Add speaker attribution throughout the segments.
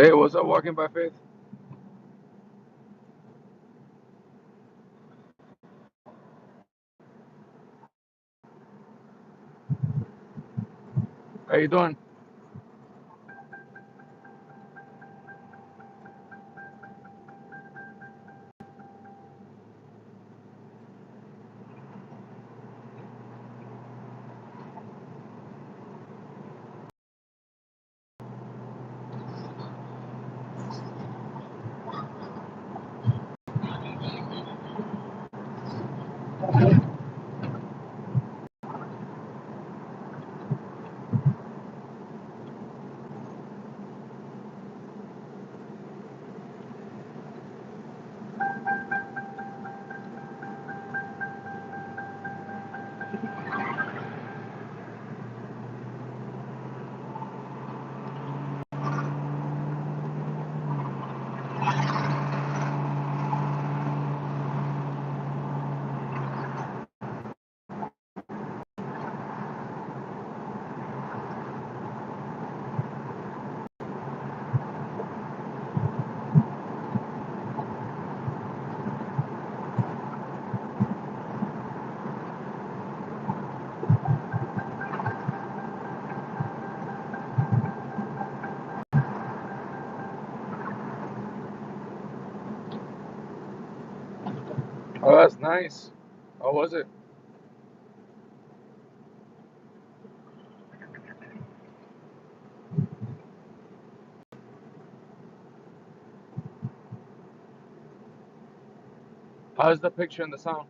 Speaker 1: Hey, what's up, Walking by Faith? How you doing? Oh, that's nice. How was it? How's the picture and the sound?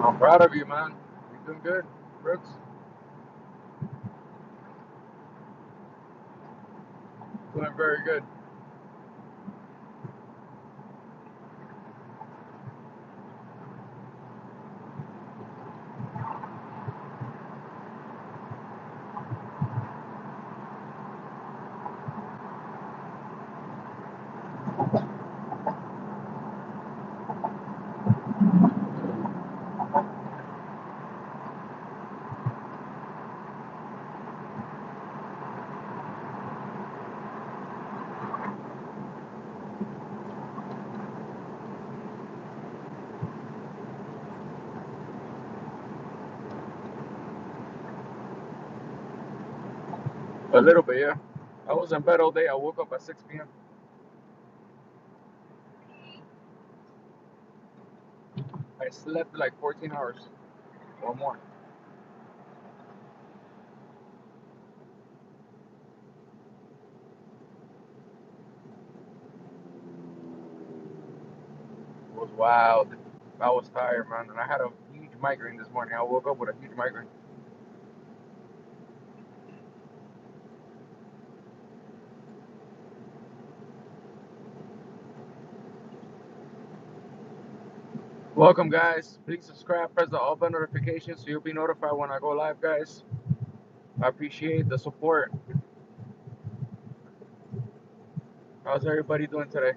Speaker 1: I'm proud of you, man. You're doing good, Brooks. Doing very good. A little bit, yeah. I was in bed all day. I woke up at 6 p.m. I slept like 14 hours or more. It was wild. I was tired, man, and I had a huge migraine this morning. I woke up with a huge migraine. Welcome, guys. Please subscribe, press the all bell notification so you'll be notified when I go live, guys. I appreciate the support. How's everybody doing today?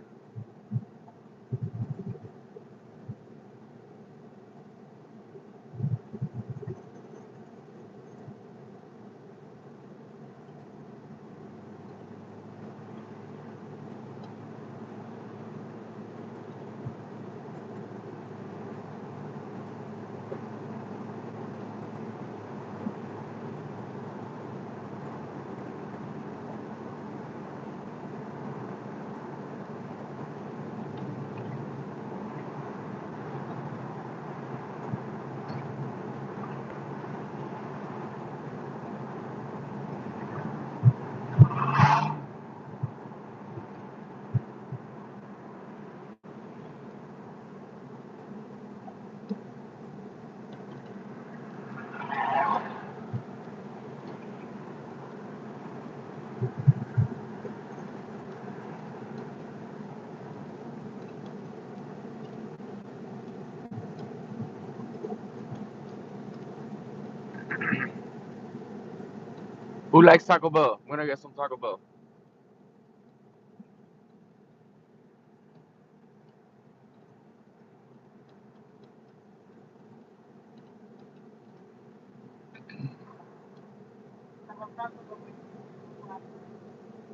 Speaker 1: Who likes Taco Bell? I'm gonna get some Taco Bell.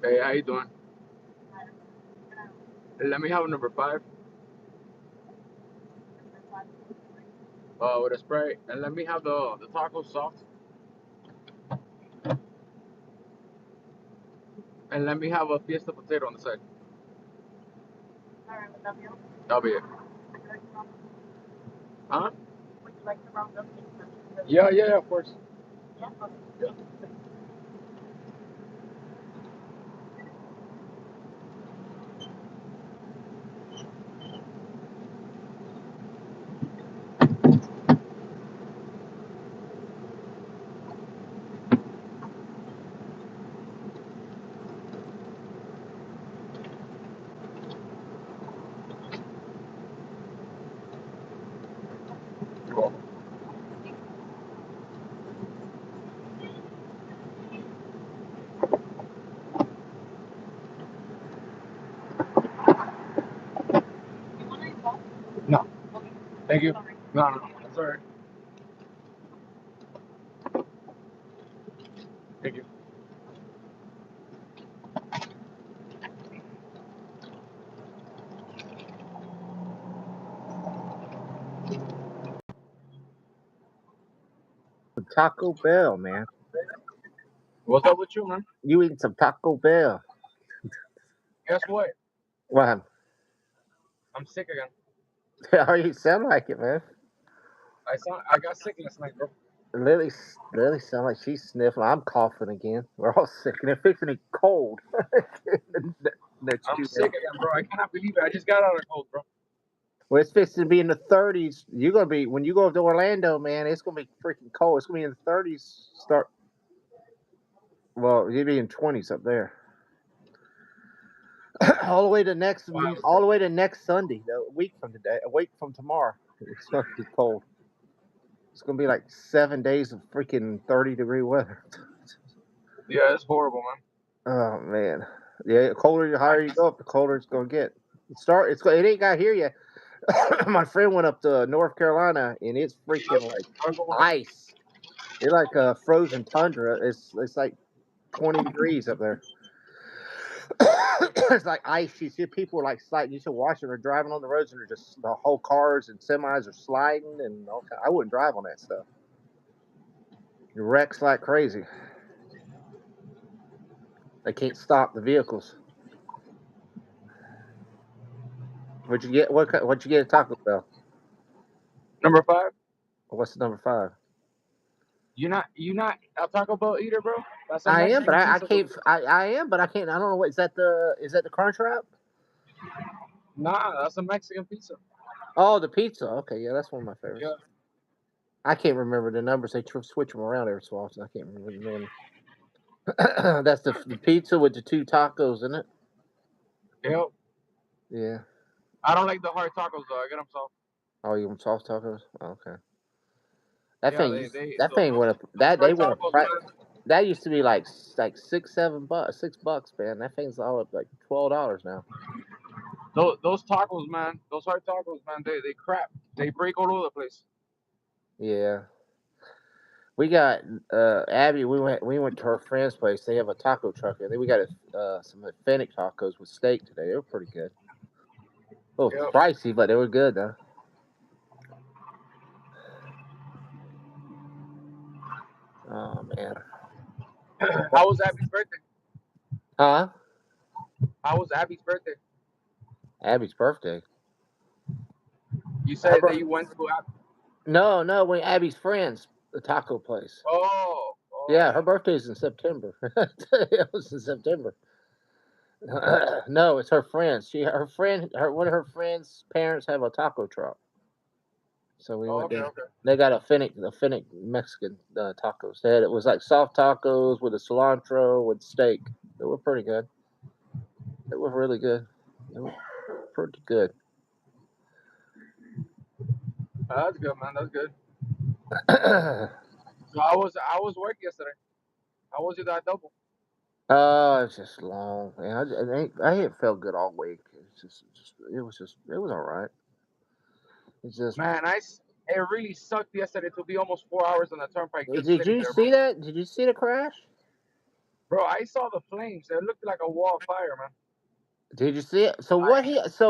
Speaker 1: Hey, how you doing? Let me have number 5. With a Sprite, and let me have the taco sauce, and let me have a Fiesta potato on the side. That'll be it. Huh? Yeah, yeah, of course. Yeah. Cool. No, thank you. No, no, that's all right. Thank you.
Speaker 2: Taco Bell, man.
Speaker 1: What's up with you, man?
Speaker 2: You eating some Taco Bell?
Speaker 1: Guess what?
Speaker 2: What?
Speaker 1: I'm sick again.
Speaker 2: How you sound like it, man?
Speaker 1: I got sick last night, bro.
Speaker 2: Lily sound like she's sniffling. I'm coughing again. We're all sick, and it's fixing to get cold. Next
Speaker 1: I'm
Speaker 2: few
Speaker 1: sick
Speaker 2: days.
Speaker 1: again, bro. I cannot believe it. I just got out of cold, bro.
Speaker 2: Well, it's fixing to be in the 30s. You're gonna be when you go to Orlando, man. It's gonna be freaking cold. It's gonna be in the 30s. Start. Well, you'll be in 20s up there. all the way to next,
Speaker 1: Wow,
Speaker 2: all the way to next Sunday, a week from today, a week from tomorrow. It's gonna be cold. It's gonna be like 7 days of freaking 30-degree weather.
Speaker 1: yeah, it's horrible, man.
Speaker 2: Oh man, yeah. The colder, the
Speaker 1: I
Speaker 2: higher you
Speaker 1: just
Speaker 2: go up, the colder it's gonna get. It ain't got here yet. My friend went up to North Carolina, and it's freaking like
Speaker 1: I'm going.
Speaker 2: ice. It's like a frozen tundra. It's like 20 degrees up there. It's like ice. You see people like sliding. You see watching or driving on the roads, and they're just the whole cars and semis are sliding and all kind. I wouldn't drive on that stuff. It wrecks like crazy. They can't stop the vehicles. What'd you get? What'd you get at Taco Bell?
Speaker 1: Number 5.
Speaker 2: What's the number 5?
Speaker 1: You not a Taco Bell eater, bro? That's a
Speaker 2: I am, but
Speaker 1: Mexican
Speaker 2: I
Speaker 1: pizza, bro.
Speaker 2: can't. I am, but I can't. I don't know what is that the Crunch Wrap?
Speaker 1: Nah, that's a Mexican pizza.
Speaker 2: Oh, the pizza. Okay, yeah, that's one of my
Speaker 1: Yeah,
Speaker 2: favorites. I can't remember the numbers. They switch them around every so often. I can't remember the name. That's the pizza with the 2 tacos in it.
Speaker 1: yeah.
Speaker 2: Yeah.
Speaker 1: I don't like the hard tacos though. I get them soft.
Speaker 2: Oh, you want soft tacos? Oh, okay. That
Speaker 1: Yeah,
Speaker 2: thing
Speaker 1: they
Speaker 2: used
Speaker 1: they
Speaker 2: that
Speaker 1: those
Speaker 2: thing went up.
Speaker 1: those
Speaker 2: That they
Speaker 1: hard
Speaker 2: went up.
Speaker 1: tacos, man.
Speaker 2: That used to be like $6, $7, $6, man. That thing's all up like $12 now.
Speaker 1: Those tacos, man. Those hard tacos, man. They crap. They break all over the place.
Speaker 2: Yeah. We got Abby. We went to her friend's place. They have a taco truck, and then we got some authentic tacos with steak today. They were pretty good. A little
Speaker 1: Yep.
Speaker 2: pricey, but they were good though. Oh man.
Speaker 1: How was Abby's birthday?
Speaker 2: Huh?
Speaker 1: How was Abby's birthday?
Speaker 2: Abby's birthday.
Speaker 1: You
Speaker 2: Her
Speaker 1: said that
Speaker 2: bir-
Speaker 1: you went to Abby.
Speaker 2: no, no, we Abby's friends, the taco place.
Speaker 1: Oh,
Speaker 2: Yeah,
Speaker 1: oh.
Speaker 2: her birthday's in September. It was in September. No, it's her friends. One of her friends' parents have a taco truck, so we
Speaker 1: Oh,
Speaker 2: went
Speaker 1: okay,
Speaker 2: there.
Speaker 1: okay.
Speaker 2: They got authentic Mexican tacos. It was like soft tacos with a cilantro with steak. They were pretty good. They were really good. They were pretty good.
Speaker 1: That's good, man. That's good.
Speaker 2: Oh
Speaker 1: So I was work yesterday. How was it that double?
Speaker 2: It's just long, man. I ain't felt good all week. It was all right. It's just.
Speaker 1: It really sucked yesterday to be almost 4 hours on the turnpike just
Speaker 2: Did
Speaker 1: sitting
Speaker 2: you
Speaker 1: there, bro.
Speaker 2: see that? Did you see the crash?
Speaker 1: Bro, I saw the flames. It looked like a wall of fire, man.
Speaker 2: Did you see it?
Speaker 1: I,
Speaker 2: So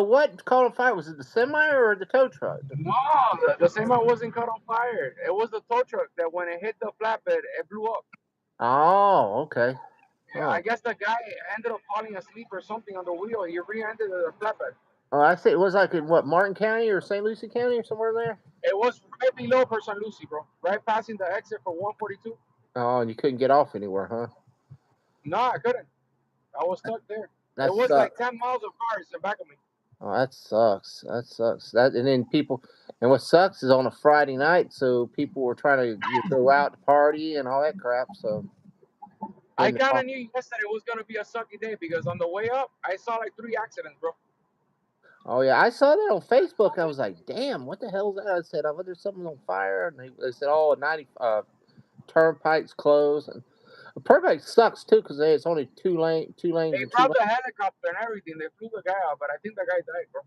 Speaker 2: what caught on fire? Was it the semi or the tow truck?
Speaker 1: no, the semi wasn't caught on fire. It was the tow truck that when it hit the flatbed, it blew up.
Speaker 2: Oh, okay.
Speaker 1: Yeah,
Speaker 2: Huh.
Speaker 1: I guess the guy ended up falling asleep or something on the wheel. He re-ended the flatbed.
Speaker 2: Oh, I see. It was like in what, Martin County or St. Lucie County or somewhere there.
Speaker 1: It was right below for San Lucy, bro. Right passing the exit for 142.
Speaker 2: Oh, and you couldn't get off anywhere, huh?
Speaker 1: No, I couldn't. I was stuck there.
Speaker 2: That
Speaker 1: It was like
Speaker 2: sucks.
Speaker 1: 10 miles of cars in back of me.
Speaker 2: Oh, that sucks. That sucks. That and then people, and what sucks is on a Friday night, so people were trying to go out to party and all that crap. So
Speaker 1: I
Speaker 2: then the
Speaker 1: kind of knew yesterday was going to be a sucky day because on the way up, I saw like 3 accidents, bro.
Speaker 2: oh yeah, I saw that on Facebook. I was like, damn, what the hell is that? I said, I wonder there's something on fire, and they said, oh, 90 turnpike's closed. And the turnpike sucks too because it's only two lanes
Speaker 1: They
Speaker 2: and two
Speaker 1: brought
Speaker 2: lanes.
Speaker 1: the helicopter and everything. They flew the guy out, but I think the guy died, bro.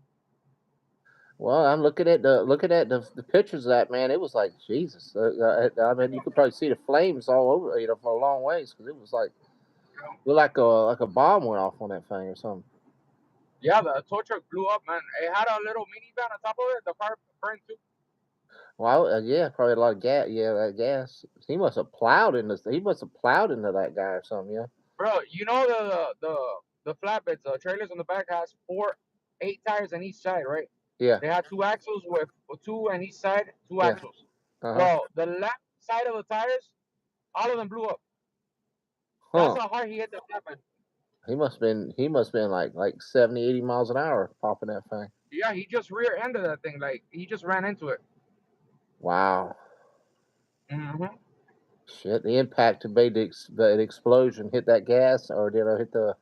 Speaker 2: Well, I'm looking at the pictures of that, man. It was like Jesus. I mean, you could probably see the flames all over, for a long ways because it was like looked like a bomb went off on that thing or something.
Speaker 1: Yeah, the tow truck blew up, man. It had a little minivan on top of it. The car burned too.
Speaker 2: Well, yeah, probably a lot of gas. Yeah, that gas. He must have plowed into. He must have plowed into that guy or something. Yeah.
Speaker 1: Bro, you know the flatbeds, the trailers on the back has 8 tires on each side, right?
Speaker 2: Yeah.
Speaker 1: They had 2 axles with two on each side, two
Speaker 2: Yeah.
Speaker 1: axles.
Speaker 2: Uh huh.
Speaker 1: Bro, the left side of the tires, all of them blew up. That's
Speaker 2: Huh.
Speaker 1: how hard he hit the flatbed.
Speaker 2: He must been like 70, 80 miles an hour popping that thing.
Speaker 1: Yeah, he just rear-ended that thing. Like he just ran into it.
Speaker 2: Wow.
Speaker 1: Hmm.
Speaker 2: Shit. The impact to made the explosion hit that gas or did it hit the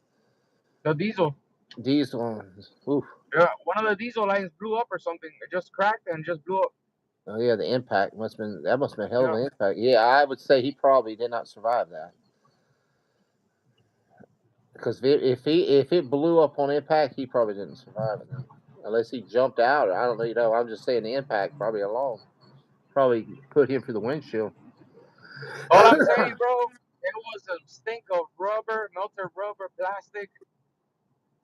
Speaker 1: The diesel.
Speaker 2: diesel? Oof.
Speaker 1: Yeah, one of the diesel lines blew up or something. It just cracked and just blew up.
Speaker 2: Oh yeah, the impact must have been that must have been hell of
Speaker 1: Yeah.
Speaker 2: an impact. Yeah, I would say he probably did not survive that because if it blew up on impact, he probably didn't survive it. Then. Unless he jumped out, I don't know. I'm just saying the impact probably put him through the windshield.
Speaker 1: All I'm saying, bro, it was a stink of rubber, melted rubber, plastic.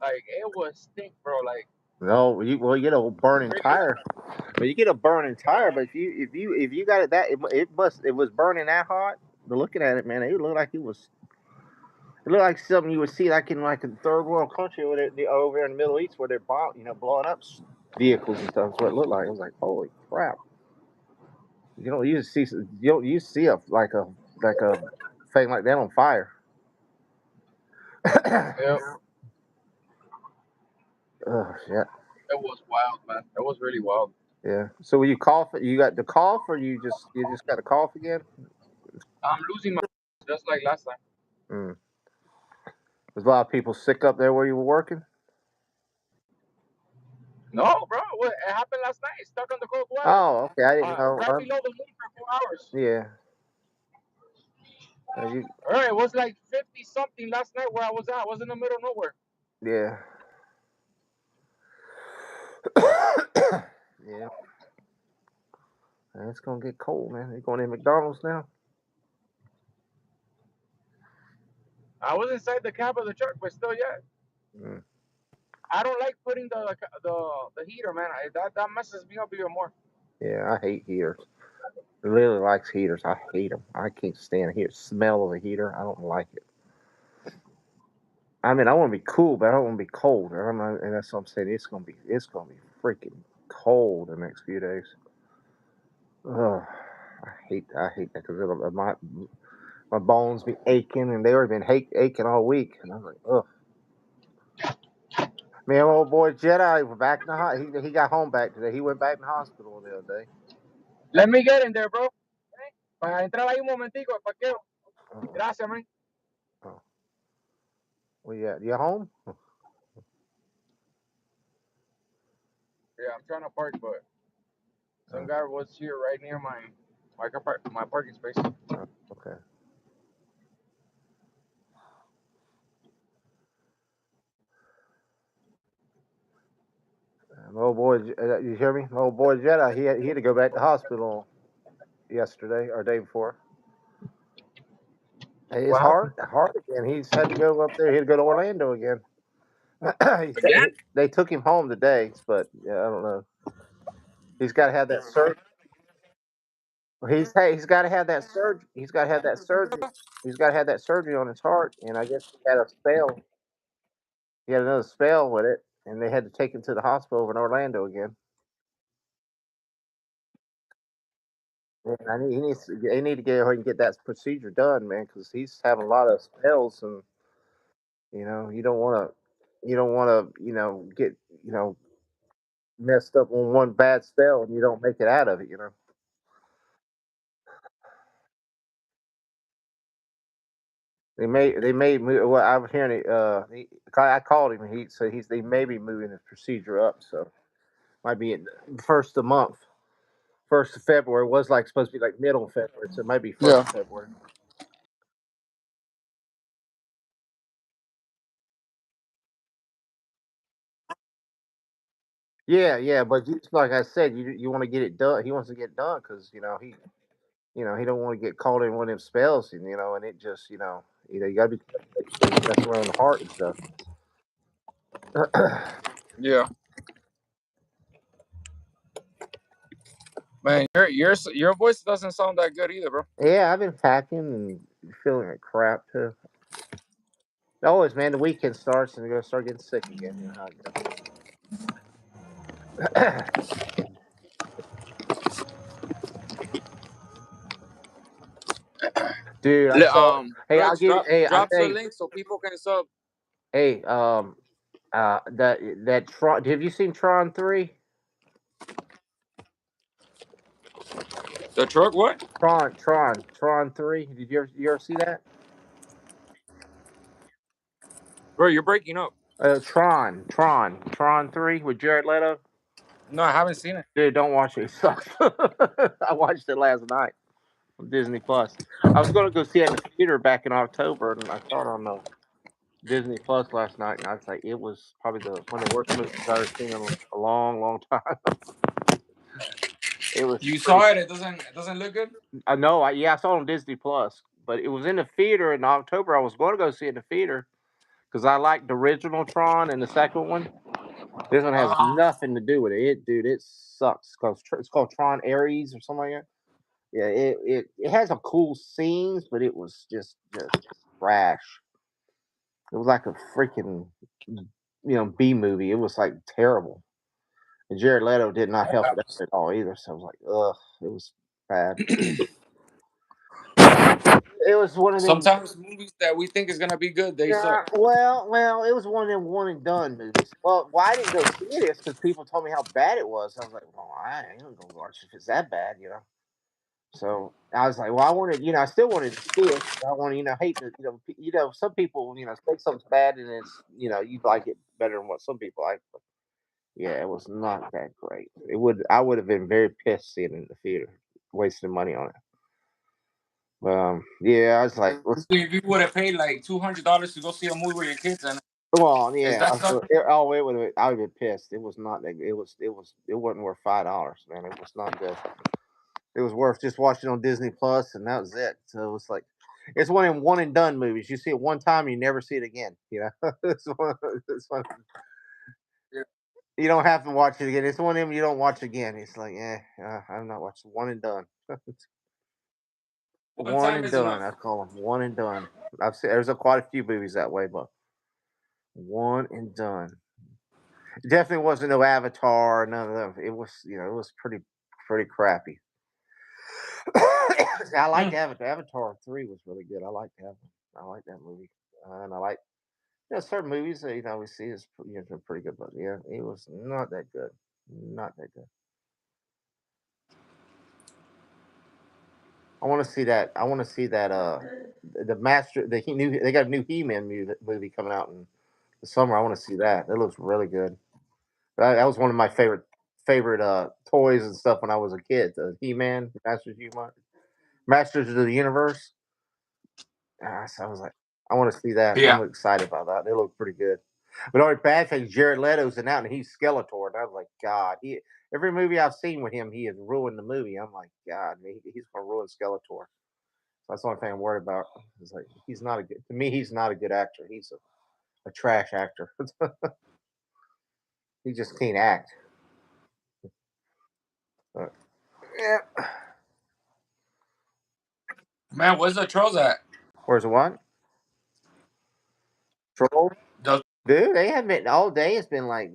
Speaker 1: Like it was stink, bro. Like
Speaker 2: No, you get a burning
Speaker 1: really,
Speaker 2: tire. But you get a burning tire. But if you got it that it was burning that hot. But looking at it, man, it looked like it was. It looked like something you would see like in a third world country over there in the Middle East where they're blowing up vehicles and stuff. That's what it looked like. It was like, holy crap! You don't usually see a thing like that on fire.
Speaker 1: yeah,
Speaker 2: Oh shit.
Speaker 1: it was wild, man. It was really wild.
Speaker 2: Yeah. So when you cough, you got the cough, or you just got a cough again?
Speaker 1: I'm losing my just like last time.
Speaker 2: Mm. There's a lot of people sick up there where you were working.
Speaker 1: No, bro, it happened last night. Stuck on the cold water,
Speaker 2: Oh, okay. I didn't know.
Speaker 1: right below the moon for 4 hours.
Speaker 2: Yeah. You,
Speaker 1: All right, it was like 50 something last night where I was at. I was in the middle of nowhere.
Speaker 2: yeah. Yeah. Man, it's gonna get cold, man. You going to McDonald's now?
Speaker 1: I was inside the cab of the truck, but still, yeah.
Speaker 2: Mm.
Speaker 1: I don't like putting the heater, man. That messes me up even more.
Speaker 2: Yeah, I hate heaters. Lily likes heaters. I hate them. I can't stand the smell of a heater. I don't like it. I mean, I want to be cool, but I don't want to be cold. And that's what I'm saying. It's gonna be freaking cold the next few days. Ugh, I hate that because my bones be aching, and they already been aching all week. And I'm like, ugh. Me and old boy Jedi were back in the hospital. He got home back today. He went back in the hospital the other day.
Speaker 1: Let me get in there, bro. Para entrar ahí un momentico, el parqueo.
Speaker 2: Oh,
Speaker 1: Gracias, man.
Speaker 2: oh. Well, yeah, you home?
Speaker 1: Yeah, I'm trying to park, but some guy was here right near my parking space.
Speaker 2: Okay. My old boy, you hear me? My old boy Jedi, he had to go back to hospital yesterday or day before. Hey, his
Speaker 1: What happened?
Speaker 2: heart again. He's had to go up there. He had to go to Orlando again.
Speaker 1: Again?
Speaker 2: They took him home today, but yeah, I don't know. He's got to have that surgery. He's got to have that surgery. He's got to have that surgery. He's got to have that surgery on his heart, and I guess he had a spell. He had another spell with it, and they had to take him to the hospital in Orlando again. And they need to get ahead and get that procedure done, man, because he's having a lot of spells, and you don't want to, get you know messed up on one bad spell and you don't make it out of it. They may move. Well, I was hearing it. I called him. And he said they may be moving the procedure up, so might be in the first of the month, 1st of February. It was like supposed to be like middle of February, so it might be first
Speaker 1: Yeah.
Speaker 2: of February. Yeah, yeah, but just like I said, you want to get it done. He wants to get it done because he don't want to get caught in one of them spells, and it just you got to be careful when you mess around the heart and stuff.
Speaker 1: Yeah. Man, your voice doesn't sound that good either, bro.
Speaker 2: Yeah, I've been packing and feeling like crap too. Always, man. The weekend starts and you're gonna start getting sick again. You know how it goes. Dude, I saw. Hey, I'll
Speaker 1: Rex,
Speaker 2: give you. Hey, I'll
Speaker 1: drops
Speaker 2: tell
Speaker 1: the
Speaker 2: you.
Speaker 1: link so people can sub.
Speaker 2: Hey, that Tron. Have you seen Tron 3?
Speaker 1: The truck, what?
Speaker 2: Tron 3. Did you ever see that?
Speaker 1: Bro, you're breaking up.
Speaker 2: Tron 3 with Jared Leto.
Speaker 1: No, I haven't seen it.
Speaker 2: Dude, don't watch it. It sucks. I watched it last night on Disney Plus. I was going to go see it in the theater back in October, and I saw it on the Disney Plus last night, and I was like, it was probably one of the worst movies I've ever seen in a long, long time. It was
Speaker 1: You
Speaker 2: pretty.
Speaker 1: saw it. It doesn't look good.
Speaker 2: I know. Yeah, I saw it on Disney Plus, but it was in the theater in October. I was going to go see it in the theater because I liked the original Tron and the second one. This one has
Speaker 1: Uh-huh.
Speaker 2: nothing to do with it. Dude, it sucks. It's called Tron Ares or something like that. Yeah, it has some cool scenes, but it was just trash. It was like a freaking B movie. It was like terrible. And Jared Leto did not help it out at all either. So I was like, ugh, it was bad. It was one of them.
Speaker 1: Sometimes movies that we think is gonna be good, they
Speaker 2: Yeah,
Speaker 1: suck.
Speaker 2: well, it was one of them one and done movies. Well, why I didn't go see it is because people told me how bad it was. I was like, well, I ain't gonna go watch it if it's that bad. So I was like, well, I wanted, I still wanted to see it. I want to, hate that, some people, say something's bad and you like it better than what some people like. But yeah, it was not that great. I would have been very pissed seeing it in the theater, wasting money on it. Yeah, I was like,
Speaker 1: If you would have paid like $200 to go see a movie with your kids, and
Speaker 2: well,
Speaker 1: is
Speaker 2: yeah,
Speaker 1: that stuff?
Speaker 2: it would have, I would have been pissed. It was not that. It wasn't worth $5, man. It was not good. It was worth just watching on Disney Plus, and that was it. So it's like, it's one and done movies. You see it one time, you never see it again. You don't have to watch it again. It's one of them you don't watch again. It's like, I'm not watching one and done.
Speaker 1: One
Speaker 2: One
Speaker 1: time
Speaker 2: and
Speaker 1: is
Speaker 2: done.
Speaker 1: enough.
Speaker 2: I call them one and done. I've seen there's quite a few movies that way, but one and done. It definitely wasn't no Avatar. None of them. It was, it was pretty crappy. I liked
Speaker 1: Hmm.
Speaker 2: Avatar. Avatar 3 was really good. I liked that. I like that movie, and I like certain movies that we see is pretty good, but yeah, it was not that good. Not that good. I want to see that. I want to see that. The master. They got a new He-Man movie coming out in the summer. I want to see that. That looks really good. That was one of my favorite toys and stuff when I was a kid. The He-Man, Masters of the Universe. So I was like, I want to see that. I'm
Speaker 1: Yeah.
Speaker 2: excited about that. They look pretty good. But the only bad thing, Jared Leto's in that, and he's Skeletor. And I was like, God, every movie I've seen with him, he has ruined the movie. I'm like, God, man, he's gonna ruin Skeletor. That's the only thing I'm worried about. It's like he's not a good to me. He's not a good actor. He's a trash actor. He just can't act. But, yeah.
Speaker 1: Man, where's the trolls at?
Speaker 2: Where's the what? Troll?
Speaker 1: Does
Speaker 2: Dude, they have been all day. It's been like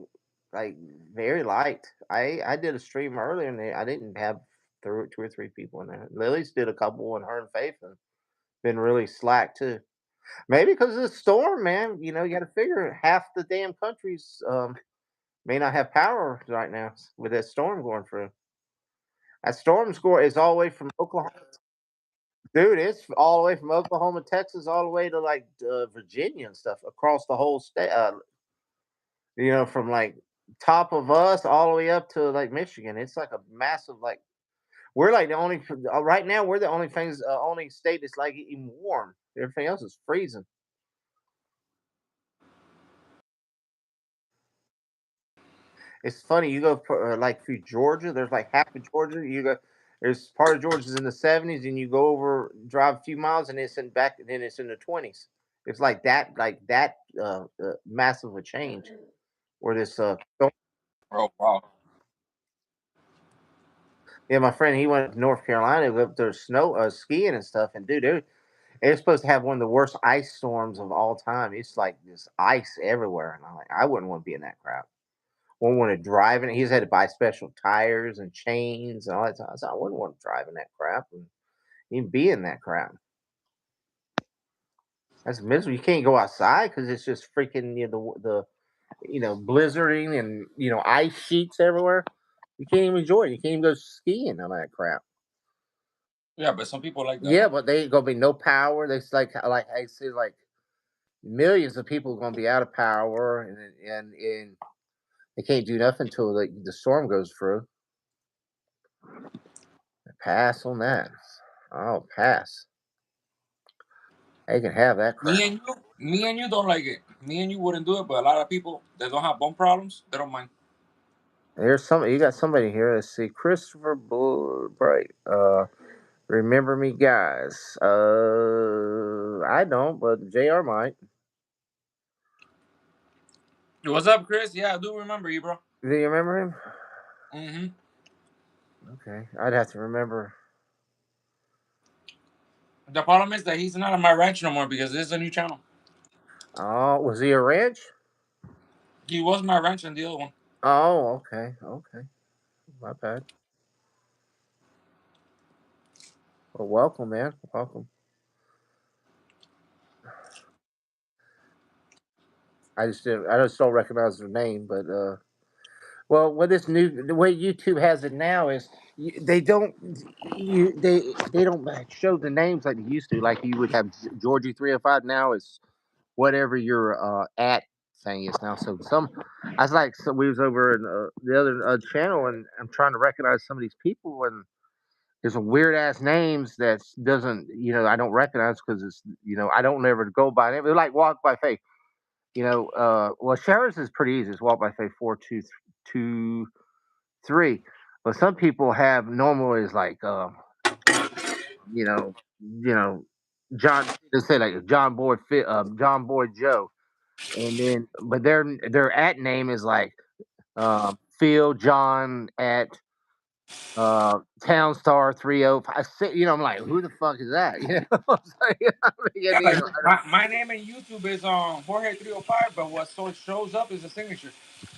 Speaker 2: very light. I did a stream earlier, and I didn't have two or three people in there. Lily's did a couple, and her and Faith and been really slack too. Maybe because of the storm, man. You know, you got to figure half the damn countries may not have power right now with that storm going through. That storm score is all the way from Oklahoma. Dude, it's all the way from Oklahoma, Texas, all the way to like Virginia and stuff across the whole state. From like top of us all the way up to like Michigan. It's like a massive like we're like the only right now we're the only state that's like even warm. Everything else is freezing. It's funny. You go like through Georgia. There's like half of Georgia. You go. There's part of Georgia's in the 70s, and you go over, drive a few miles, and it's in back. And then it's in the 20s. It's like that massive a change. Where this
Speaker 1: oh wow.
Speaker 2: yeah, my friend he went to North Carolina, went up there snow skiing and stuff, and dude, they're supposed to have one of the worst ice storms of all time. It's like this ice everywhere, and I'm like, I wouldn't want to be in that crowd. Wouldn't want to drive in it. He's had to buy special tires and chains and all that. So I wouldn't want to drive in that crap and even be in that crap. That's miserable. You can't go outside because it's just freaking blizzarding and ice sheets everywhere. You can't even enjoy it. You can't even go skiing on that crap.
Speaker 1: Yeah, but some people like that.
Speaker 2: Yeah, but they ain't gonna be no power. There's like I see like millions of people gonna be out of power and they can't do nothing until like the storm goes through. Pass on that. I'll pass. They can have that crap.
Speaker 1: Me and you don't like it. Me and you wouldn't do it, but a lot of people that don't have bone problems, they don't mind.
Speaker 2: There's some. You got somebody here. Let's see. Christopher Bright. Remember me, guys. I don't, but Jr. might.
Speaker 1: What's up, Chris? Yeah, I do remember you, bro.
Speaker 2: Do you remember him?
Speaker 1: Mm-hmm.
Speaker 2: Okay, I'd have to remember.
Speaker 1: The problem is that he's not on my ranch no more because this is a new channel.
Speaker 2: Oh, was he a ranch?
Speaker 1: He was my ranch on the other one.
Speaker 2: Oh, okay, okay. My bad. Well, welcome, man. Welcome. I just don't recognize their name, but well, what this new the way YouTube has it now is they don't they don't show the names like they used to. Like you would have Georgie 305 now is whatever your at thing is now. So I was like, so we was over in the other channel, and I'm trying to recognize some of these people, and there's some weird ass names that doesn't I don't recognize because it's I don't ever go by them. They're like Walk by Faith. Well, Sharon's is pretty easy. It's Walk by Faith 4 2 2 3. But some people have normal is like you know, John. They say like John Boy Joe, and then but their at name is like Phil John at Townstar 305. I'm like, who the fuck is that? You know what I'm saying?
Speaker 1: Yeah, like my name in YouTube is Jorge 305, but what shows up is a signature.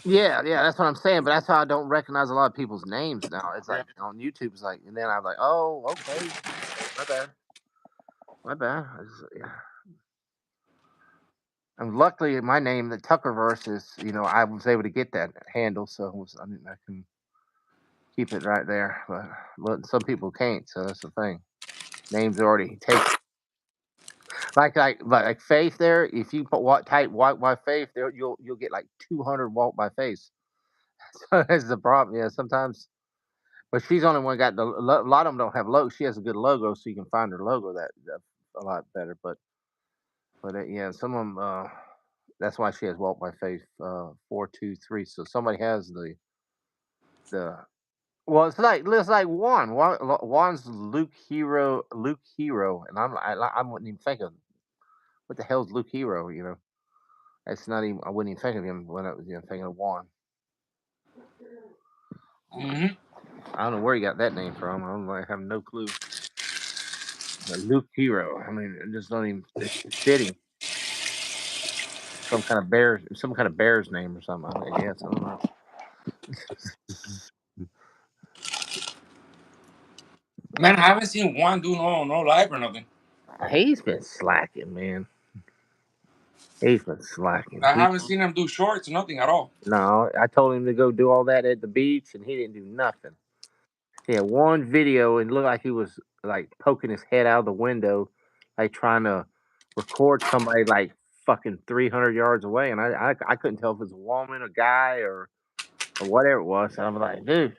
Speaker 2: Yeah, that's what I'm saying. But that's how I don't recognize a lot of people's names now. It's
Speaker 1: Yeah.
Speaker 2: like on YouTube, it's like, and then I'm like, oh, okay, my bad, my bad. And luckily, my name, the Tuckerverse, is I was able to get that handle, so I can keep it right there. But some people can't, so that's the thing. Names are already taken. Like Faith there. If you put type Walk by Faith there, you'll get like 200 Walk by Faith. So that's the problem. Yeah, sometimes. But she's only one got a lot of them don't have logo. She has a good logo, so you can find her logo that a lot better. But yeah, some of them That's why she has Walk by Faith 423. So somebody has the well, it's like Juan's Luke Hero, and I wouldn't even think of what the hell's Luke Hero. It's not even I wouldn't even think of him when I was thinking of Juan.
Speaker 1: Mm-hmm.
Speaker 2: I don't know where he got that name from. I have no clue. But Luke Hero. I mean, it just don't even it's fitting. Some kind of bear's name or something. I guess I don't know.
Speaker 1: Man, I haven't seen Juan do no live or nothing.
Speaker 2: He's been slacking, man. He's been slacking.
Speaker 1: I haven't seen him do shorts, nothing at all.
Speaker 2: No, I told him to go do all that at the beach, and he didn't do nothing. He had one video, and it looked like he was like poking his head out of the window, like trying to record somebody like fucking 300 yards away, and I couldn't tell if it was a woman, a guy, or whatever it was. And I'm like, dude,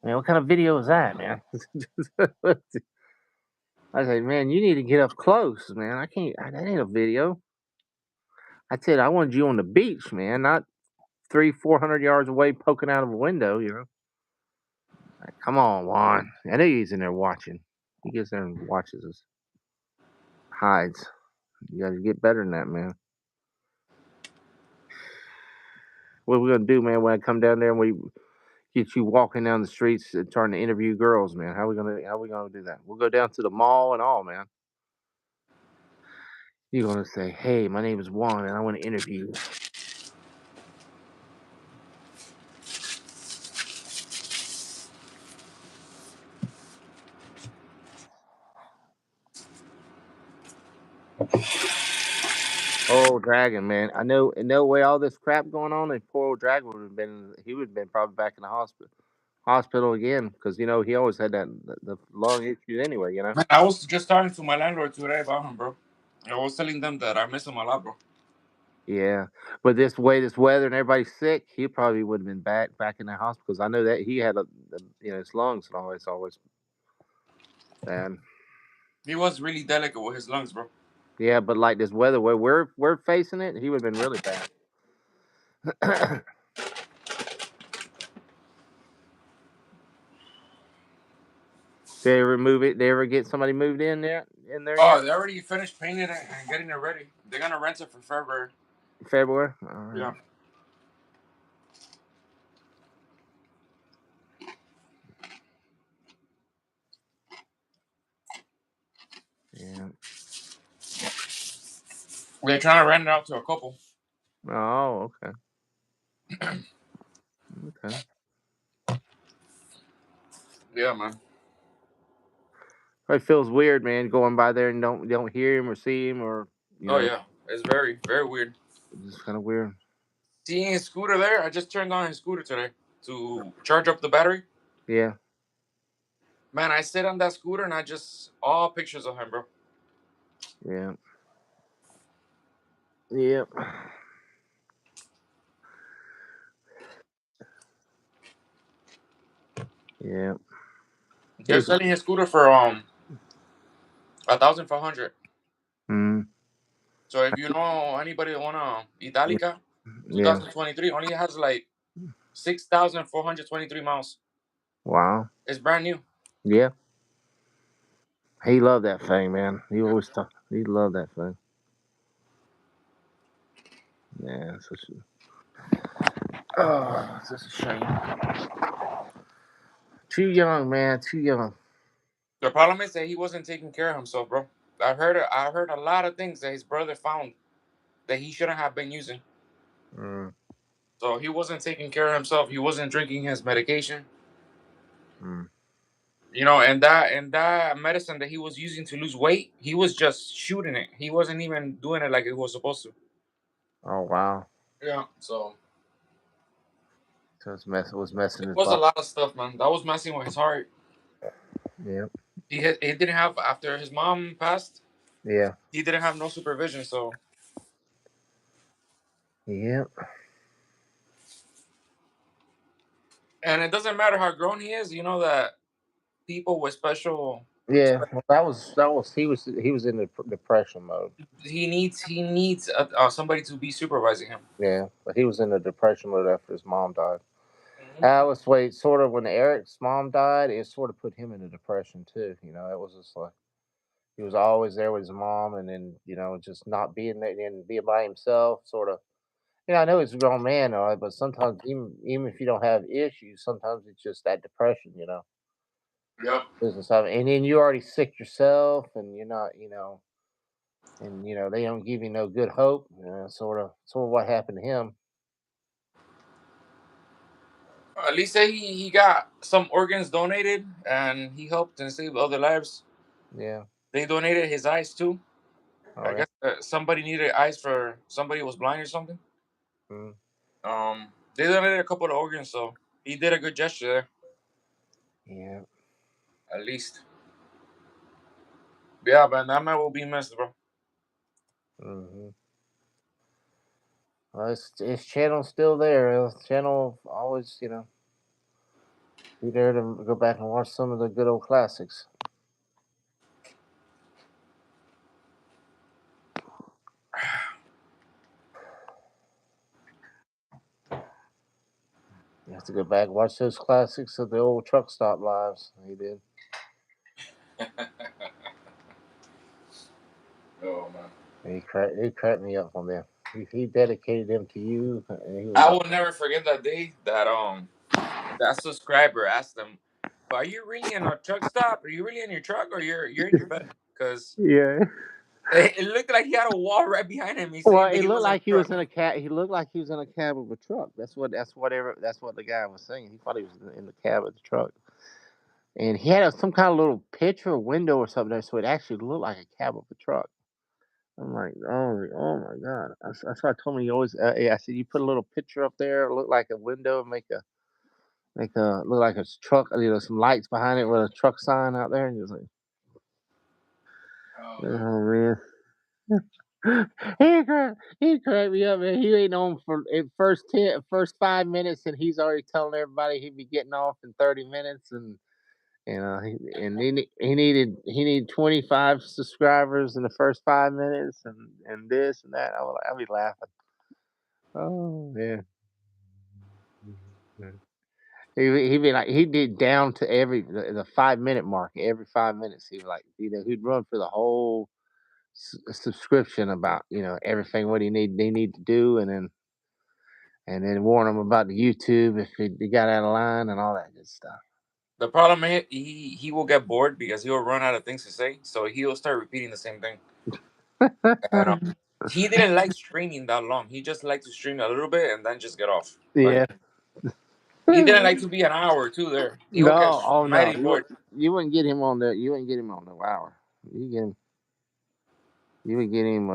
Speaker 2: man, what kind of video is that, man? I said, man, you need to get up close, man. I can't. That ain't a video. I said I wanted you on the beach, man, not 400 yards away, poking out of a window. Like, come on, Juan. I know he's in there watching. He gets there and watches us, hides. You got to get better than that, man. What we gonna do, man? When I come down there and we get you walking down the streets and trying to interview girls, man? How we gonna do that? We'll go down to the mall and all, man. You're gonna say, "Hey, my name is Juan, and I want to interview you." Oh, Dragon, man. I know. No way, all this crap going on, and poor old Dragon would have been. He would have been probably back in the hospital again, because he always had the lung issue anyway.
Speaker 1: Man, I was just talking to my landlord today about him, bro. I was telling them that I miss him a lot, bro.
Speaker 2: Yeah, but this weather and everybody's sick, he probably would have been back in the hospital, because I know that he had his lungs and always bad.
Speaker 1: He was really delicate with his lungs, bro.
Speaker 2: Yeah, but like this weather where we're facing it, he would have been really bad. They ever move it? They ever get somebody moved in there
Speaker 1: Oh,
Speaker 2: yet?
Speaker 1: they already finished painting it and getting it ready. They're gonna rent it for February.
Speaker 2: February. All right.
Speaker 1: Yeah.
Speaker 2: Yeah.
Speaker 1: They're trying to rent it out to a couple.
Speaker 2: Oh, okay. Okay.
Speaker 1: Yeah, man.
Speaker 2: It feels weird, man, going by there and don't hear him or see him, or
Speaker 1: Oh yeah, it's very very weird.
Speaker 2: it's kind of weird.
Speaker 1: Seeing his scooter there, I just turned on his scooter today to charge up the battery.
Speaker 2: Yeah.
Speaker 1: Man, I sit on that scooter and I just all pictures of him, bro.
Speaker 2: Yeah. Yep. Yeah.
Speaker 1: They're selling his scooter for 1,500.
Speaker 2: Mm.
Speaker 1: So if you know anybody that wanna Italica,
Speaker 2: Yeah.
Speaker 1: 2023 only has like 6,423 miles.
Speaker 2: Wow.
Speaker 1: It's brand new.
Speaker 2: Yeah. He loved that thing, man. He always talk. He loved that thing. Yeah. It's just a shame. Too young, man. Too young.
Speaker 1: The problem is that he wasn't taking care of himself, bro. I heard a lot of things that his brother found that he shouldn't have been using.
Speaker 2: Mm.
Speaker 1: So he wasn't taking care of himself. He wasn't drinking his medication.
Speaker 2: Mm.
Speaker 1: And that medicine that he was using to lose weight, he was just shooting it. He wasn't even doing it like he was supposed to.
Speaker 2: Oh wow.
Speaker 1: Yeah. So
Speaker 2: So it was messing
Speaker 1: it
Speaker 2: his
Speaker 1: was a
Speaker 2: body.
Speaker 1: lot of stuff, man. That was messing with his heart.
Speaker 2: Yeah.
Speaker 1: He didn't have after his mom passed.
Speaker 2: Yeah.
Speaker 1: He didn't have no supervision. So
Speaker 2: Yeah.
Speaker 1: and it doesn't matter how grown he is. You know that people with special
Speaker 2: Yeah, well, he was in the depression mode.
Speaker 1: He needs somebody to be supervising him.
Speaker 2: Yeah, but he was in the depression mode after his mom died.
Speaker 1: Hmm.
Speaker 2: I was wait, sort of when Eric's mom died, it sort of put him into depression too. It was just like he was always there with his mom, and then just not being there and being by himself, sort of. I know he's a grown man, all right, but sometimes even if you don't have issues, sometimes it's just that depression.
Speaker 1: Yep.
Speaker 2: Business of it. And then you're already sick yourself, and you're not, and they don't give you no good hope. Sort of what happened to him.
Speaker 1: At least say he got some organs donated, and he helped and saved other lives.
Speaker 2: Yeah.
Speaker 1: They donated his eyes too.
Speaker 2: Oh
Speaker 1: I
Speaker 2: yeah.
Speaker 1: guess somebody needed eyes for somebody who was blind or something.
Speaker 2: Mm,
Speaker 1: They donated a couple of organs, so he did a good gesture there,
Speaker 2: yeah.
Speaker 1: at least. Yeah, man, that man will be missed, bro.
Speaker 2: Hmm. Well, his channel's still there. His channel always, be there to go back and watch some of the good old classics. You have to go back and watch those classics of the old truck stop lives. He did.
Speaker 1: Oh man,
Speaker 2: He cracked me up on them. He dedicated them to you, and he was
Speaker 1: I
Speaker 2: like,
Speaker 1: will never forget that day that that subscriber asked him, "But are you really in a truck stop? Are you really in your truck, or you're in your bed?" Because
Speaker 2: yeah.
Speaker 1: it looked like he had a wall right behind him. He's
Speaker 2: Well,
Speaker 1: saying that
Speaker 2: it
Speaker 1: he
Speaker 2: looked
Speaker 1: was in a
Speaker 2: like he was
Speaker 1: truck.
Speaker 2: in a cab. He looked like he was in a cab of a truck. That's what the guy was saying. He thought he was in the cab of the truck, and he had some kind of little picture window or something there, so it actually looked like a cab of a truck. I'm like, oh my god! That's why I told him he always. Yeah, I said you put a little picture up there, look like a window, make a look like a truck. Some lights behind it with a truck sign out there, and he was like,
Speaker 1: Oh man.
Speaker 2: oh man. He cracked me up, man. He ain't on for first 5 minutes, and he's already telling everybody he'd be getting off in 30 minutes, and he needed 25 subscribers in the first 5 minutes, and this and that. I'll be laughing. Oh yeah. Mhm. He be like he did down to the 5 minute mark. Every 5 minutes, he was like he'd run for the whole subscription about everything what they need to do, and then warn them about the YouTube if he got out of line and all that good stuff.
Speaker 1: The problem is he will get bored because he'll run out of things to say, so he'll start repeating the same thing. And he didn't like streaming that long. He just liked to stream a little bit and then just get off. Like
Speaker 2: Yeah.
Speaker 1: he didn't like to be an hour or two there. He would get
Speaker 2: No, oh no,
Speaker 1: mighty bored.
Speaker 2: you wouldn't get him on the you wouldn't get him on the hour. You would get him.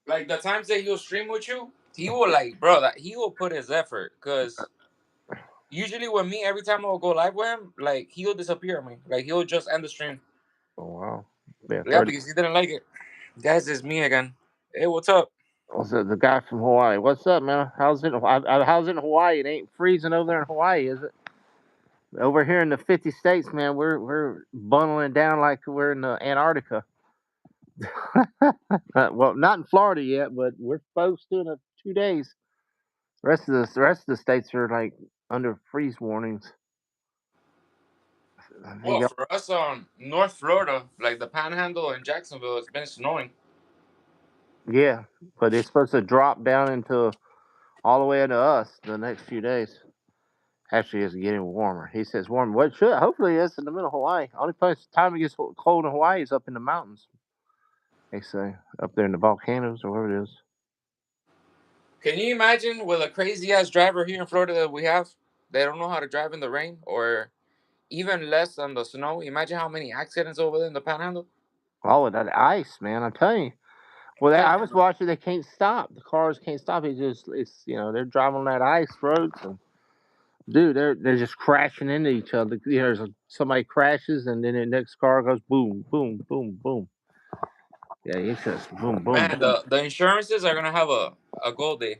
Speaker 1: Like the times that he'll stream with you, he will like, bro, that he will put his effort. Cause usually with me, every time I will go live with him, like he'll disappear on me. Like he'll just end the stream.
Speaker 2: Oh wow, yeah,
Speaker 1: Yeah,
Speaker 2: 30.
Speaker 1: because he didn't like it. Guys, it's me again. Hey, what's up?
Speaker 2: What's the guy from Hawaii? What's up, man? How's it in Hawaii? It ain't freezing over there in Hawaii, is it? Over here in the 50 states, man, we're bundling down like we're in Antarctica. Well, not in Florida yet, but we're supposed to in 2 days. The rest of the states are like under freeze warnings. They
Speaker 1: Well,
Speaker 2: go,
Speaker 1: for us on North Florida, like the Panhandle and Jacksonville, it's been snowing.
Speaker 2: yeah, but it's supposed to drop down into all the way into us the next few days. Actually, it's getting warmer. He says warm. What should hopefully it's in the middle of Hawaii. Only place time it gets cold in Hawaii is up in the mountains. They say up there in the volcanoes or wherever it is.
Speaker 1: Can you imagine with a crazy ass driver here in Florida that we have? They don't know how to drive in the rain or even less on the snow. Imagine how many accidents over there in the Panhandle.
Speaker 2: All of that ice, man. I'm telling you. Well,
Speaker 1: Tell
Speaker 2: I
Speaker 1: me,
Speaker 2: was watching. They can't stop. The cars can't stop. It's they're driving on that ice roads, and dude, they're just crashing into each other. Somebody crashes, and then the next car goes boom, boom, boom, boom. Yeah, it's just boom, boom,
Speaker 1: man,
Speaker 2: boom.
Speaker 1: the insurances are gonna have a gold day.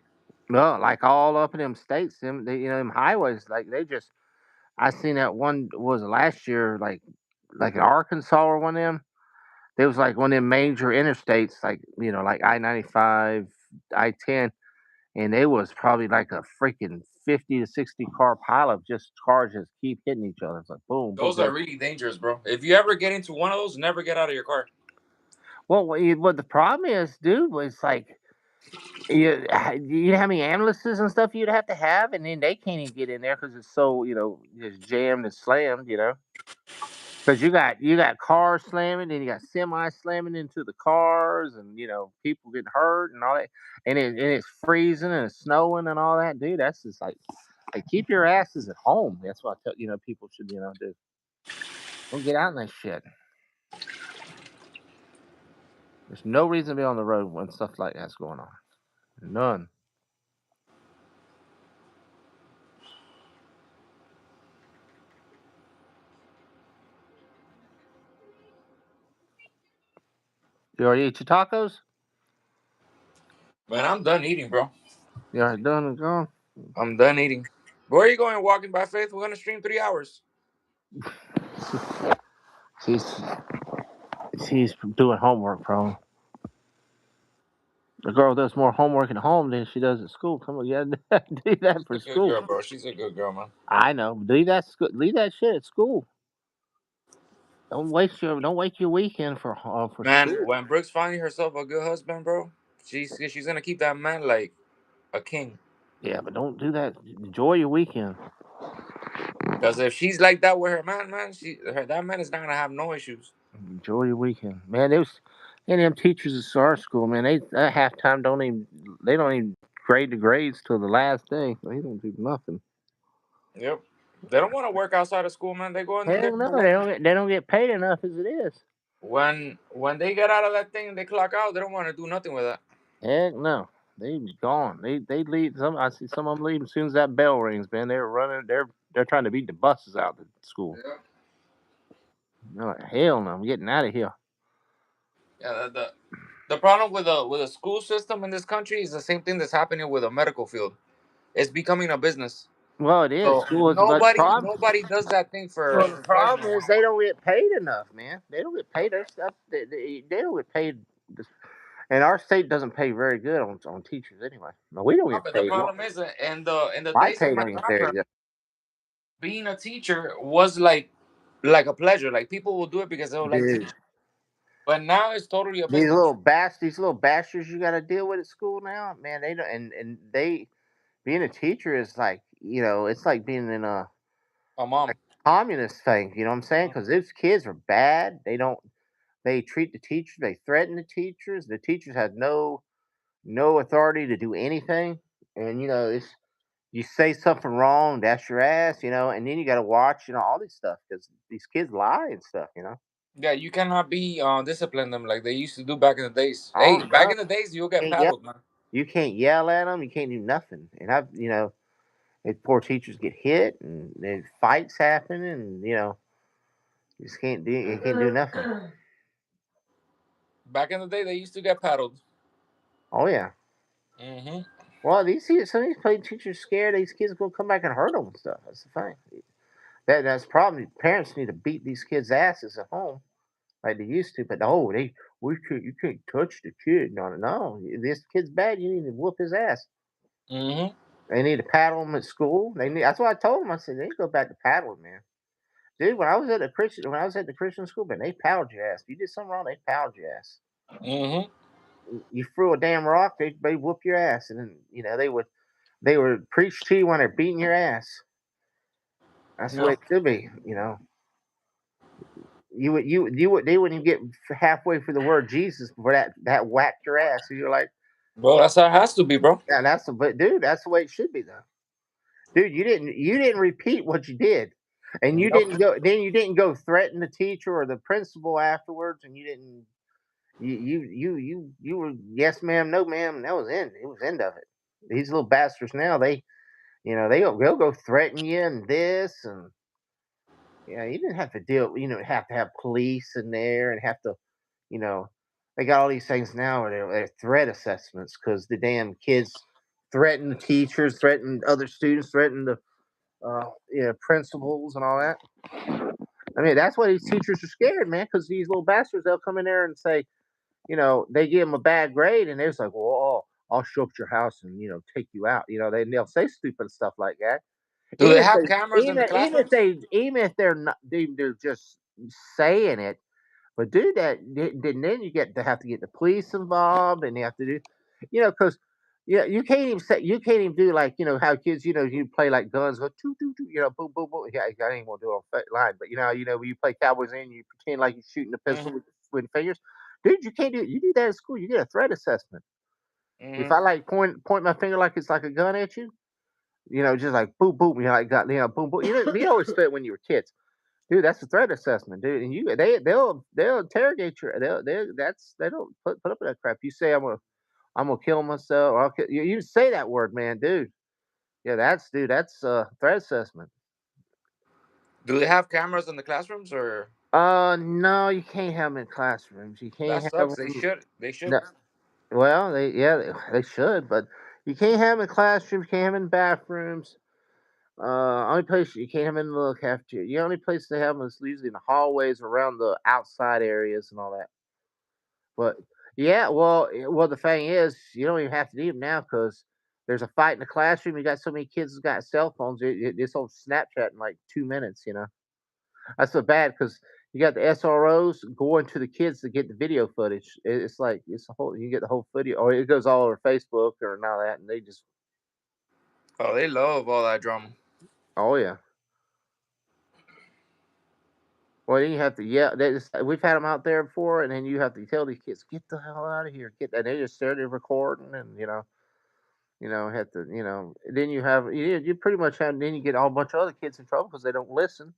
Speaker 2: No, like all up in them states, them highways, like they just. I seen that one was last year, like like in Arkansas or one of them. There was like one of them major interstates, like like I-95, I-10, and it was probably like a freaking 50 to 60 car pileup. Just cars just keep hitting each other. It's like boom, boom,
Speaker 1: Those are
Speaker 2: boom.
Speaker 1: really dangerous, bro. If you ever get into one of those, never get out of your car.
Speaker 2: Well, what the problem is, dude, was like you know how many ambulances and stuff you'd have to have, and then they can't even get in there because it's so just jammed and slammed. Because you got cars slamming, and you got semi slamming into the cars, and people getting hurt and all that, and it's freezing and it's snowing and all that, dude. That's just like keep your asses at home. That's what I tell people should do. Don't get out in that shit. There's no reason to be on the road when stuff like that's going on. None. You already eat your tacos?
Speaker 1: Man, I'm done eating, bro.
Speaker 2: You already done and gone?
Speaker 1: I'm done eating. Where are you going? Walking by faith. We're gonna stream 3 hours.
Speaker 2: She's she's doing homework, bro. The girl does more homework at home than she does at school. Come on, you gotta do that for
Speaker 1: She's a good
Speaker 2: school.
Speaker 1: girl, bro. She's a good girl, man.
Speaker 2: I know. Leave that shit at school. Don't waste your weekend for
Speaker 1: Man,
Speaker 2: school.
Speaker 1: when Brooks finds herself a good husband, bro, she's gonna keep that man like a king.
Speaker 2: Yeah, but don't do that. Enjoy your weekend.
Speaker 1: Because if she's like that with her man, that man is not gonna have no issues.
Speaker 2: Enjoy your weekend, man. It was and them teachers at our school, man. They at halftime don't even grade the grades till the last day. They don't do nothing.
Speaker 1: Yep. They don't want to work outside of school, man. They go in there
Speaker 2: Hell
Speaker 1: and
Speaker 2: no,
Speaker 1: they
Speaker 2: they
Speaker 1: work.
Speaker 2: don't get paid enough as it is.
Speaker 1: When they get out of that thing and they clock out, they don't want to do nothing with that.
Speaker 2: Heck no. They be gone. They leave. I see some of them leave as soon as that bell rings. Man, they're running. They're trying to beat the buses out of the school.
Speaker 1: Yeah.
Speaker 2: They're like, hell no, I'm getting out of here.
Speaker 1: Yeah. The problem with the school system in this country is the same thing that's happening with the medical field. It's becoming a business.
Speaker 2: Well, it is
Speaker 1: So
Speaker 2: school is, but problem.
Speaker 1: nobody does that thing
Speaker 2: Well, the
Speaker 1: for pleasure
Speaker 2: problem
Speaker 1: no more.
Speaker 2: is they don't get paid enough, man. They don't get paid their stuff. They don't get paid. And our state doesn't pay very good on teachers anyway. No, we don't
Speaker 1: No,
Speaker 2: get
Speaker 1: but the
Speaker 2: paid.
Speaker 1: problem is, in the
Speaker 2: My
Speaker 1: days of
Speaker 2: pay
Speaker 1: my
Speaker 2: don't get very
Speaker 1: grandparents,
Speaker 2: good.
Speaker 1: being a teacher was like a pleasure. Like people will do it because they don't like
Speaker 2: Dude,
Speaker 1: teaching. But now it's totally a
Speaker 2: these
Speaker 1: business.
Speaker 2: little bastards you got to deal with at school now, man. They don't, and they being a teacher is like it's like being in a
Speaker 1: A mom.
Speaker 2: communist thing. You know what I'm saying? Because those kids are bad. They treat the teachers. They threaten the teachers. The teachers have no authority to do anything. And it's you say something wrong, that's your ass. And then you got to watch all this stuff because these kids lie and stuff.
Speaker 1: Yeah, you cannot be discipline them like they used to do back in the days.
Speaker 2: Oh
Speaker 1: Hey, back
Speaker 2: no,
Speaker 1: in the days, you'll get
Speaker 2: can't yell.
Speaker 1: paddled, man.
Speaker 2: You can't yell at them. You can't do nothing. And poor teachers get hit and then fights happen, and you just can't do nothing.
Speaker 1: Back in the day, they used to get paddled.
Speaker 2: Oh yeah.
Speaker 1: Hmm.
Speaker 2: Well, some of these play teachers scared these kids gonna come back and hurt them and stuff. That's the thing. That's the problem. Parents need to beat these kids' asses at home like they used to. But no, you can't touch the kid. No, no, no. This kid's bad. You need to whoop his ass.
Speaker 1: Hmm.
Speaker 2: They need to paddle him at school. That's what I told them. I said they need to go back to paddling, man. Dude, when I was at the Christian school, man, they paddled your ass. If you did something wrong, they paddled your ass.
Speaker 1: Hmm.
Speaker 2: You threw a damn rock, they whoop your ass, and then they would preach to you when they're beating your ass. That's the way
Speaker 1: Yeah.
Speaker 2: it should be. They wouldn't even get halfway through the word Jesus before that whacked your ass. So you're like,
Speaker 1: Bro, that's how it has to be, bro.
Speaker 2: yeah, but dude, that's the way it should be though. Dude, you didn't repeat what you did. And
Speaker 1: Yep.
Speaker 2: you didn't go threaten the teacher or the principal afterwards, and you didn't you were yes ma'am, no ma'am, and that was end. It was end of it. These little bastards now, they'll go threaten you and this and you didn't have to have to have police in there and have to you know they got all these things now where they're threat assessments because the damn kids threaten the teachers, threaten other students, threaten the principals and all that. I mean, that's why these teachers are scared, man, because these little bastards, they'll come in there and say, they give them a bad grade, and they're just like, well, I'll show up at your house and take you out. They'll say stupid stuff like that.
Speaker 1: Do they have cameras in the classrooms?
Speaker 2: Even if they're not, they're just saying it. But do that, then you get to have to get the police involved, and you have to do, because you can't even do like how kids you play like guns go toot toot toot boom boom boom. Yeah, I ain't gonna do it on line, but when you play Cowboys and you pretend like you're shooting a pistol
Speaker 1: Mm-hmm.
Speaker 2: with fingers, dude, you can't do it. You do that at school, you get a threat assessment. If
Speaker 1: Mm-hmm.
Speaker 2: I like point my finger like it's like a gun at you, just like boom boom, like got boom boom. We always spit when you were kids. Dude, that's a threat assessment, dude, and they'll interrogate you. They don't put up with that crap. You say I'm gonna kill myself, or you say that word, man, dude. Yeah, that's threat assessment.
Speaker 1: Do they have cameras in the classrooms or?
Speaker 2: No, you can't have them in classrooms. You
Speaker 1: That
Speaker 2: can't have
Speaker 1: sucks. They
Speaker 2: them.
Speaker 1: should. They should.
Speaker 2: No, well, they should, but you can't have them in classrooms. You can't have them in bathrooms. Only place you can't have them in the cafeteria. The only place they have them is usually in the hallways around the outside areas and all that. But yeah, well, the thing is, you don't even have to do them now because there's a fight in the classroom. You got so many kids that got cell phones. This whole Snapchat in like 2 minutes. That's so bad because you got the SROs going to the kids to get the video footage. It's like it's a whole. You get the whole video, or it goes all over Facebook or and all that, and they just
Speaker 1: Oh, they love all that drama.
Speaker 2: oh yeah. Well, then you have to yeah. We've had them out there before, and then you have to tell these kids get the hell out of here. Get and they just started recording, and have to, then you pretty much have, then you get a whole bunch of other kids in trouble because they don't listen.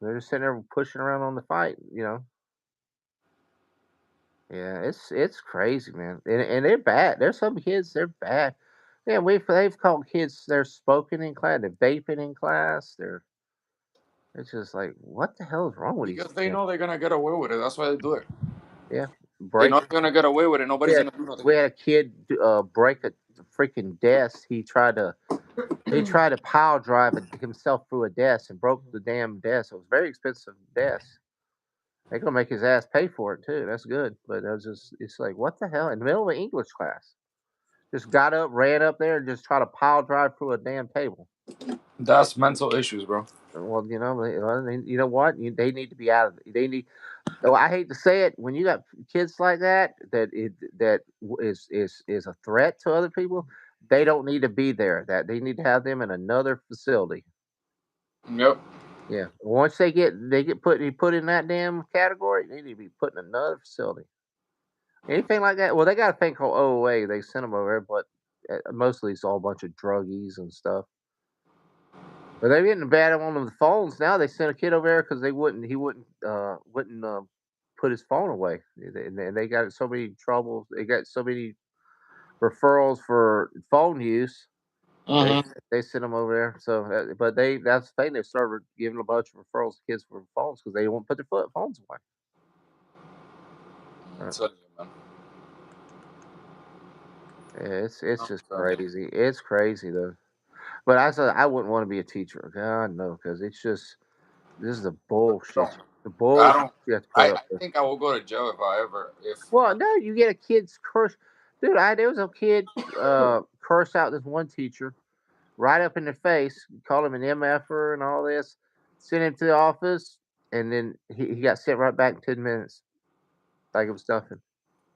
Speaker 2: They're just sitting there pushing around on the fight. Yeah, it's crazy, man, and they're bad. There's some kids they're bad. Yeah, they've called kids they're smoking in class, they're vaping in class. It's just like what the hell is wrong with these
Speaker 1: Because they
Speaker 2: kids?
Speaker 1: know they're gonna get away with it. That's why they do it.
Speaker 2: Yeah,
Speaker 1: They
Speaker 2: break.
Speaker 1: know they're gonna get away with it.
Speaker 2: We
Speaker 1: Nobody's
Speaker 2: had,
Speaker 1: gonna do nothing.
Speaker 2: we had a kid break a freaking desk. He tried to pile drive himself through a desk and broke the damn desk. It was a very expensive desk. They're gonna make his ass pay for it too. That's good. But it's like, what the hell? In the middle of an English class. Just got up, ran up there, and just try to pile drive through a damn table.
Speaker 1: That's mental issues, bro.
Speaker 2: Well, you know what? They need to be out of it. They need. Oh, I hate to say it. When you got kids like that, that is a threat to other people. They don't need to be there. That they need to have them in another facility.
Speaker 1: Yep.
Speaker 2: Yeah. Once they get put in that damn category, they need to be put in another facility. Anything like that. Well, they got a thing called OOA. They sent them over there, but mostly it's all a bunch of druggies and stuff. But they're getting bad on the phones now. They sent a kid over there because he wouldn't put his phone away. And they got so many troubles. They got so many referrals for phone use. They
Speaker 1: Mm-hmm.
Speaker 2: they sent them over there. So, but that's the thing. They started giving a bunch of referrals to kids for phones because they won't put their phones away. Uh,
Speaker 1: So, man.
Speaker 2: yeah, it's
Speaker 1: I'm
Speaker 2: just
Speaker 1: telling you.
Speaker 2: crazy. It's crazy though. But I said I wouldn't want to be a teacher. God no, because it's just this is the bullshit. The
Speaker 1: I
Speaker 2: bullshit
Speaker 1: don't.
Speaker 2: you have to put
Speaker 1: I
Speaker 2: up with.
Speaker 1: think I will go to jail if I ever if.
Speaker 2: Well, no, you get a kid's curse, dude. There was a kid curse out this one teacher right up in the face, called him an MFer and all this, sent him to the office, and then he got sent right back in 10 minutes, like it was nothing.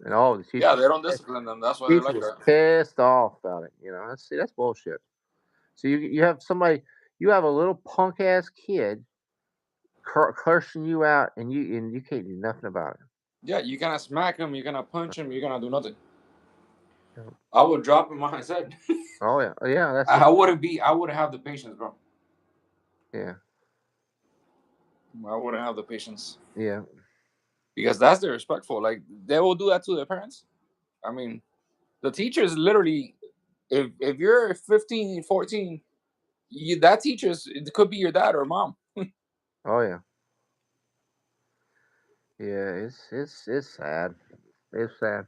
Speaker 2: And all the
Speaker 1: Yeah,
Speaker 2: teacher
Speaker 1: they don't discipline them. That's why they're
Speaker 2: teacher
Speaker 1: like
Speaker 2: was
Speaker 1: that.
Speaker 2: pissed off about it. That's bullshit. So you have somebody, you have a little punk ass kid cursing you out, and you can't do nothing about
Speaker 1: Yeah, you cannot smack him. You cannot punch him. You cannot do nothing.
Speaker 2: it.
Speaker 1: I would drop him on his head.
Speaker 2: Oh yeah, yeah. That's
Speaker 1: I wouldn't be. I wouldn't have the patience, bro.
Speaker 2: yeah,
Speaker 1: I wouldn't have the patience
Speaker 2: yeah.
Speaker 1: because that's disrespectful. Like they will do that to their parents. I mean, the teachers literally. If you're 15, 14, that teacher's it could be your dad or mom.
Speaker 2: Oh yeah, yeah. It's sad. It's sad.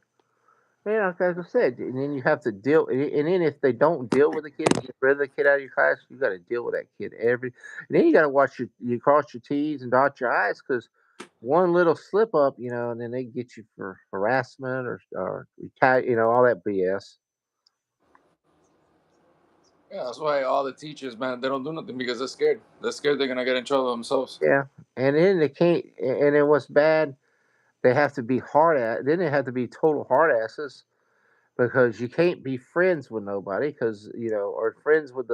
Speaker 2: As I said, and then you have to deal. And then if they don't deal with the kid, and get rid of the kid out of your class, you got to deal with that kid every. And then you got to watch you cross your T's and dot your I's because one little slip up, and then they get you for harassment or all that BS.
Speaker 1: Yeah, that's why all the teachers, man, they don't do nothing because they're scared. They're scared they're gonna get in trouble themselves.
Speaker 2: Yeah, and then they can't. And then what's bad? They have to be hard at. Then they have to be total hard asses because you can't be friends with nobody because or friends with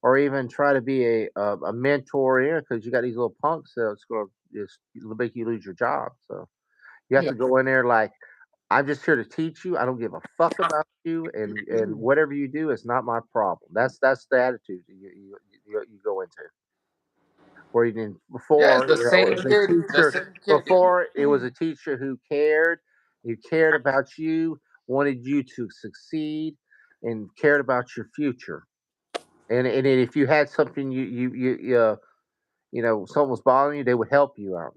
Speaker 2: or even try to be a mentor here because you got these little punks that's going to just make you lose your job. So you have
Speaker 1: Yeah.
Speaker 2: to go in there like I'm just here to teach you. I don't give a fuck about you, and whatever you do is not my problem. That's the attitude you go into. Where you didn't
Speaker 1: Yeah, it's
Speaker 2: before,
Speaker 1: the
Speaker 2: it
Speaker 1: same
Speaker 2: was a
Speaker 1: kid. The
Speaker 2: teacher.
Speaker 1: same kid.
Speaker 2: Before it was a teacher who cared about you, wanted you to succeed, and cared about your future. And then if you had something something was bothering you, they would help you out.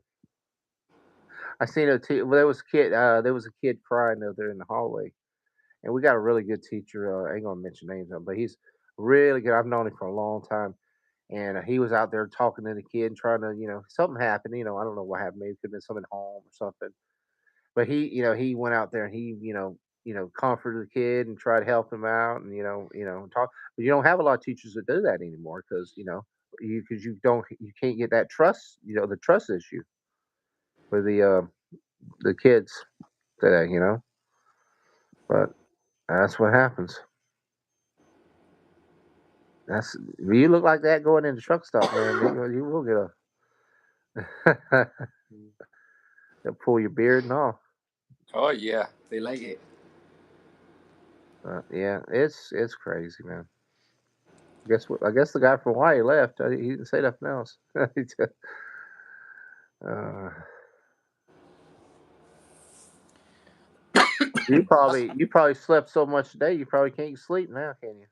Speaker 2: I seen well, there was a kid crying over there in the hallway, and we got a really good teacher. I ain't gonna mention names, but he's really good. I've known him for a long time, and he was out there talking to the kid, and trying to, something happened. I don't know what happened. Maybe it could have been something at home or something. But he went out there and he, comforted the kid and tried to help him out, and talk. But you don't have a lot of teachers that do that anymore because you can't get that trust, the trust issue with the kids today, But that's what happens. That's you look like that going in the truck stop, man. You will get a they'll pull your beard and all.
Speaker 1: Oh yeah, they like it.
Speaker 2: Yeah, it's crazy, man. Guess what? I guess the guy from Hawaii left. He didn't say nothing else. uh, you probably slept so much today. You probably can't sleep now, can you?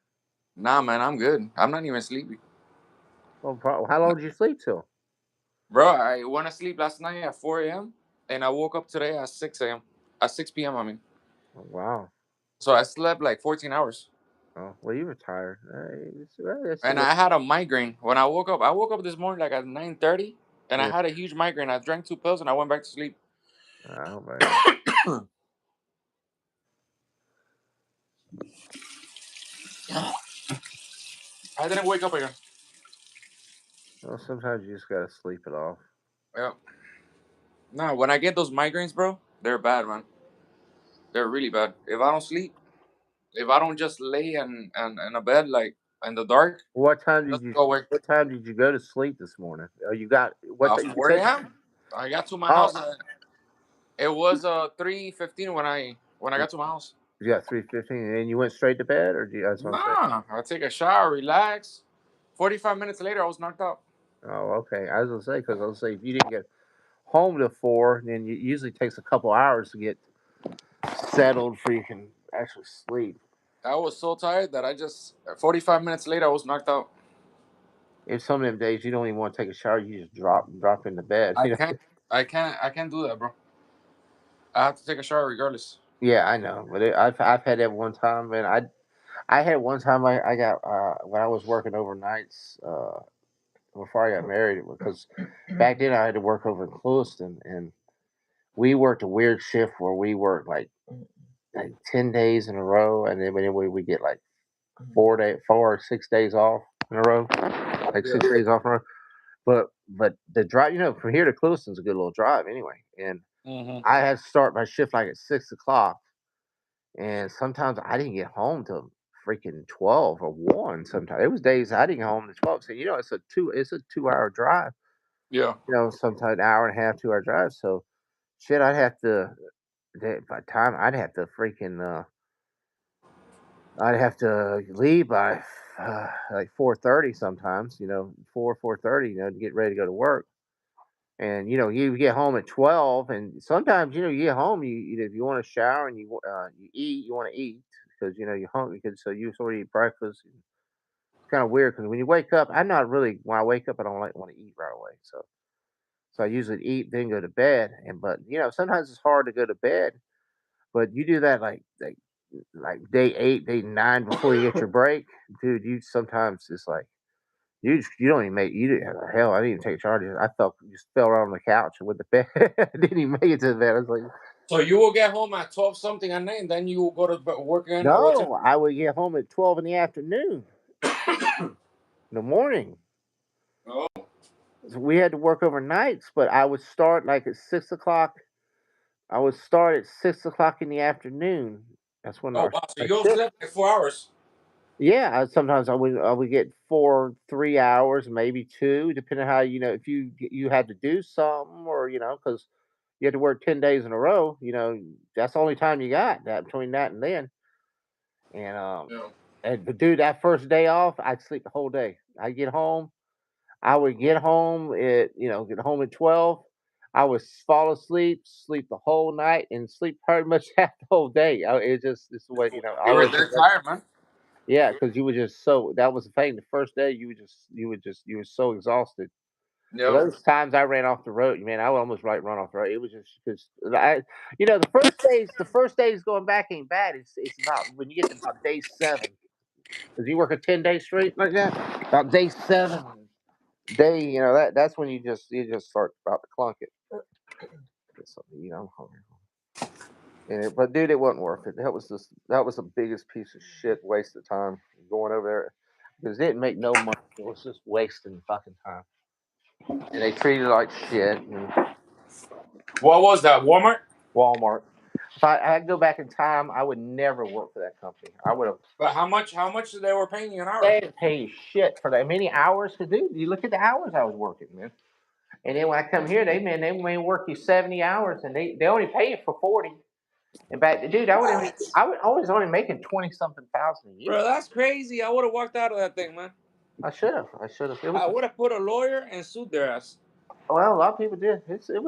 Speaker 1: Nah, man, I'm good. I'm not even sleepy,
Speaker 2: Well, how long did you sleep till?
Speaker 1: bro. I went to sleep last night at 4 a.m. and I woke up today at 6 a.m. At 6 p.m. I mean,
Speaker 2: Oh, wow.
Speaker 1: so I slept like 14 hours.
Speaker 2: Oh, well, you were tired. It's
Speaker 1: And
Speaker 2: still,
Speaker 1: I had a migraine when I woke up. I woke up this morning like at 9:30, and I
Speaker 2: yeah.
Speaker 1: had a huge migraine. I drank 2 pills and I went back to sleep.
Speaker 2: Oh man.
Speaker 1: I didn't wake up again.
Speaker 2: Well, sometimes you just gotta sleep it off.
Speaker 1: Yeah. No, when I get those migraines, bro, they're bad, man. They're really bad. If I don't sleep, if I don't just lay in a bed like in the dark,
Speaker 2: What time
Speaker 1: it
Speaker 2: did
Speaker 1: doesn't
Speaker 2: you?
Speaker 1: go away.
Speaker 2: What time did you go to sleep this morning? Oh, you got what? You
Speaker 1: 4
Speaker 2: said?
Speaker 1: a.m. I got to my
Speaker 2: Oh,
Speaker 1: house. It was 3:15 when I got to my house.
Speaker 2: you got 3:15, and then you went straight to bed, or that's what I'm saying.
Speaker 1: Nah, I take a shower, relax. 45 minutes later, I was knocked out.
Speaker 2: Oh, okay. I was gonna say because I was gonna say if you didn't get home till 4, then it usually takes a couple hours to get settled before you can actually sleep.
Speaker 1: I was so tired that I just 45 minutes later I was knocked out.
Speaker 2: If some of them days you don't even want to take a shower, you just drop into bed.
Speaker 1: I can't I can't do that, bro. I have to take a shower regardless.
Speaker 2: Yeah, I know, but I've had that one time, and I had one time I got when I was working overnights before I got married because back then I had to work over in Clewiston, and we worked a weird shift where we worked like 10 days in a row, and then we get like 4 or 6 days off in a row, like
Speaker 1: Yeah.
Speaker 2: 6 days off in a row. But the drive, from here to Clewiston's a good little drive anyway, and
Speaker 1: Hmm.
Speaker 2: I had to start my shift like at 6 o'clock, and sometimes I didn't get home till freaking 12 or 1. Sometimes it was days I didn't get home to 12. So it's a 2 hour drive.
Speaker 1: Yeah.
Speaker 2: Sometimes an hour and a half, 2 hour drive. So shit, I'd have to by the time I'd have to freaking I'd have to leave by like 4:30 sometimes. 4:30. To get ready to go to work. And you get home at 12, and sometimes you get home. If you want to shower and you eat, you want to eat because you're hungry. Because so you sort of eat breakfast. It's kind of weird because when you wake up, I'm not really when I wake up, I don't like want to eat right away. So I usually eat then go to bed. But sometimes it's hard to go to bed But you do that like day 8, day 9 before you get your break, dude. You sometimes it's like you don't even make you didn't, hell. I didn't even take charges. I felt just fell right on the couch with the bed. I didn't even make it to the bed. I was like,
Speaker 1: So you will get home at 12 something at night, and then you will go to work again at what time?
Speaker 2: no, I would get home at 12 in the afternoon, in the morning.
Speaker 1: Oh,
Speaker 2: So we had to work overnights, but I would start like at 6 o'clock. I would start at 6 o'clock in the afternoon. That's when
Speaker 1: oh wow. So
Speaker 2: our
Speaker 1: you'll
Speaker 2: shift.
Speaker 1: sleep like 4 hours.
Speaker 2: Yeah, sometimes I would get 3 hours, maybe two, depending on how if you had to do something or because you had to work 10 days in a row. That's the only time you got that between that and then. And
Speaker 1: Yeah.
Speaker 2: but dude, that first day off, I'd sleep the whole day. I get home. I would get home at 12. I would fall asleep, sleep the whole night, and sleep pretty much half the whole day. It's the way I
Speaker 1: You were
Speaker 2: always
Speaker 1: that tired, man.
Speaker 2: yeah, because you were just so that was the thing. The first day you were so exhausted. But
Speaker 1: Yep.
Speaker 2: those times I ran off the road, man, I would almost run off the road. It was just because the first days going back ain't bad. It's about when you get to about day 7, because you work a 10 day straight like that. About day 7, that's when you just start about to clunk it. Get something, but dude, it wasn't worth it. That was the biggest piece of shit waste of time going over there because it didn't make no money. It was just wasting fucking time, and they treated it like shit. And
Speaker 1: What was that? Walmart?
Speaker 2: Walmart. If I had to go back in time, I would never work for that company. I would have.
Speaker 1: But how much? How much they were paying you an hour?
Speaker 2: They didn't pay you shit for that many hours to do. You look at the hours I was working, man. And then when I come here, they may work you 70 hours, and they only pay you for 40. And back, dude,
Speaker 1: What?
Speaker 2: I was only making 20 something thousand a year.
Speaker 1: Bro, that's crazy. I would have walked out of that thing, man.
Speaker 2: I should have. I should have. It was
Speaker 1: I would have put a lawyer and sued their ass.
Speaker 2: well, a lot of people did. It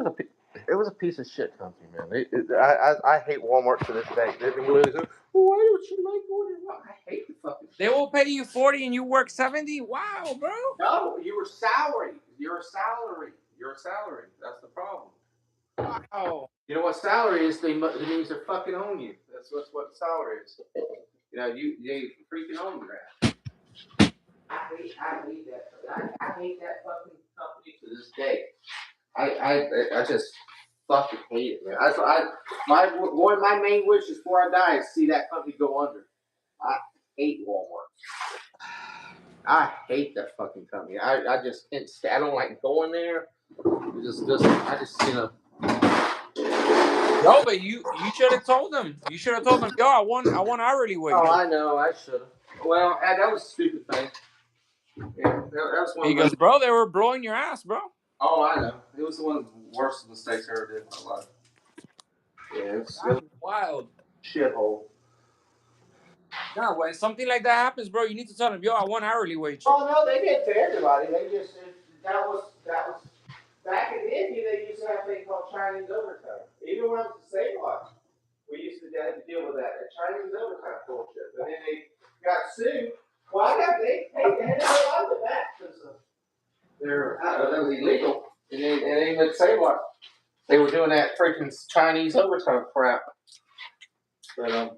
Speaker 2: was a piece of shit company, man. I hate Walmart to this day. They're literally saying, well, why don't you like going to Walmart? I hate the fucking
Speaker 1: They
Speaker 2: shit.
Speaker 1: will pay you 40 and you work 70. Wow, bro.
Speaker 2: No, you were salary. You're a salary. You're a salary. That's the problem.
Speaker 1: Wow.
Speaker 2: You know what salary is? It means they're fucking own you. That's what salary is. They freaking own your ass. I hate that. I hate that fucking company to this day. I just fucking hate it, man. One of my main wishes before I die is see that company go under. I hate Walmart. I hate that fucking company. I just can't stand. I don't like going there. I just
Speaker 1: No, but you should have told them. You should have told them, yo, I want hourly wage.
Speaker 2: Oh, I know. I should have. Well, that was a stupid thing. Yeah, that was one of
Speaker 1: Because,
Speaker 2: the.
Speaker 1: bro, they were blowing your ass, bro.
Speaker 2: Oh, I know. It was one of the worst mistakes I ever did in my life. Yeah, it was
Speaker 1: That's wild.
Speaker 2: shithole.
Speaker 1: Nah, when something like that happens, bro, you need to tell them, yo, I want hourly wage.
Speaker 2: Oh no, they did to everybody. That was back in India. They used to have a thing called Chinese overtime. Even when I was a Save Lot, we used to have to deal with that Chinese overtime bullshit. And then they got sued. Well, they had to go out of that because that was illegal. And they even Save Lot, they were doing that freaking Chinese overtime crap. But a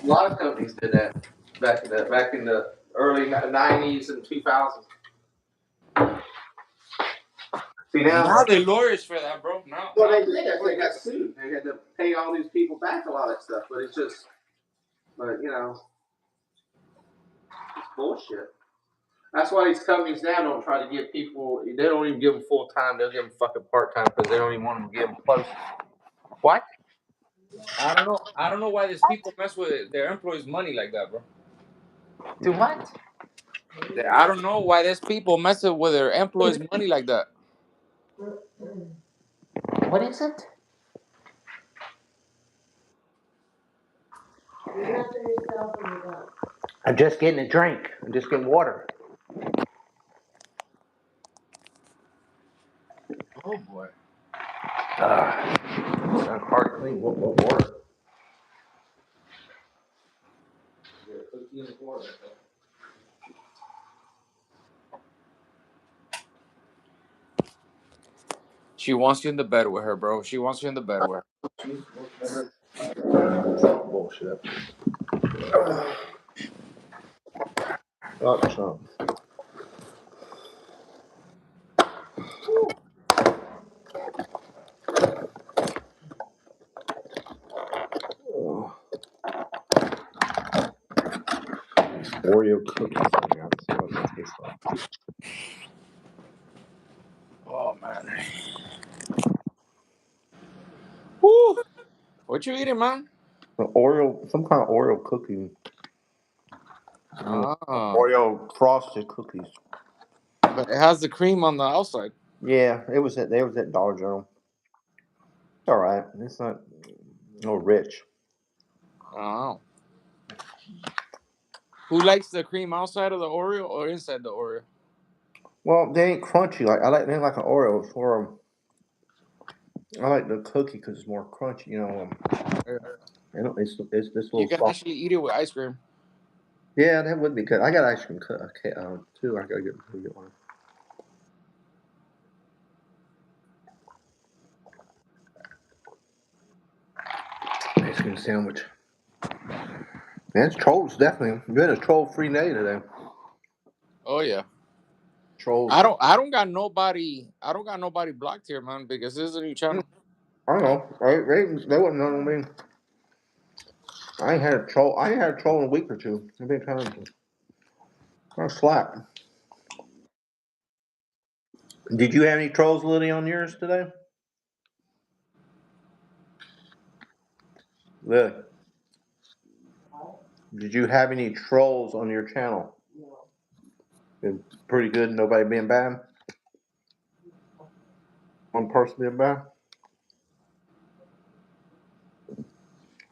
Speaker 2: lot of companies did that back in the early '90s and 2000s. See
Speaker 1: Now
Speaker 2: now,
Speaker 1: they lawyers for that, bro. Now.
Speaker 2: well they did. They got sued. They had to pay all these people back a lot of stuff. But it's just, it's bullshit. That's why these companies now don't try to give people. They don't even give them full time. They'll give them fucking part time because they don't even want them to give them close. What?
Speaker 1: I don't know. I don't know why these people mess with their employees' money like that, bro.
Speaker 2: Do what?
Speaker 1: I don't know why these people mess with their employees' money like that.
Speaker 2: What is it? I'm just getting a drink. I'm just getting water.
Speaker 1: Oh boy.
Speaker 2: It's not hard to clean. What water?
Speaker 1: She wants you in the bed with her, bro. She wants you in the bed with her.
Speaker 2: Bullshit. Oh, Trump. Oh, Oreo cookies. That's what that tastes like.
Speaker 1: Oh man. Woo! What you eating, man?
Speaker 2: The Oreo, some kind of Oreo cookie.
Speaker 1: Ah,
Speaker 2: Oreo frosted cookies.
Speaker 1: but it has the cream on the outside.
Speaker 2: Yeah, it was at they was at Dollar General. It's all right. It's not no rich.
Speaker 1: Oh. Who likes the cream outside of the Oreo or inside the Oreo?
Speaker 2: Well, they ain't crunchy. Like I like they ain't like an Oreo. It's for I like the cookie because it's more crunchy.
Speaker 1: Yeah.
Speaker 2: It's this
Speaker 1: You
Speaker 2: little
Speaker 1: can
Speaker 2: soft.
Speaker 1: actually eat it with ice cream.
Speaker 2: Yeah, that would be good. I got ice cream too. I gotta get one. Ice cream sandwich. Man, it's trolls definitely. You're in a troll free day today.
Speaker 1: Oh yeah.
Speaker 2: Trolls.
Speaker 1: I don't got nobody blocked here, man, because this is a new channel.
Speaker 2: I don't know. They wouldn't know me. I ain't had a troll. I ain't had a troll in a week or two. I've been trying to slap. Did you have any trolls, Liddy, on yours today? Lily, did you have any trolls on your channel? Been pretty good. Nobody being bad. One person being bad.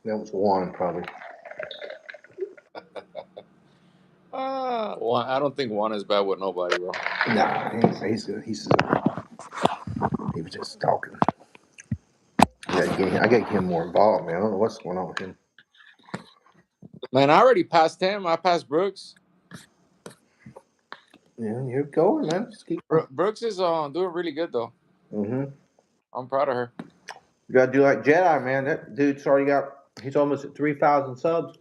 Speaker 2: That was one probably.
Speaker 1: Well, I don't think one is bad with nobody, bro.
Speaker 2: Nah, he was just talking. I gotta get him more involved, man. I don't know what's going on with him.
Speaker 1: Man, I already passed him. I passed Brooks.
Speaker 2: Yeah, you're going, man. Just keep going.
Speaker 1: Brooks is doing really good though.
Speaker 2: Mm-hmm.
Speaker 1: I'm proud of her.
Speaker 2: You gotta do like Jedi, man. That dude's already got. He's almost at 3,000 subs,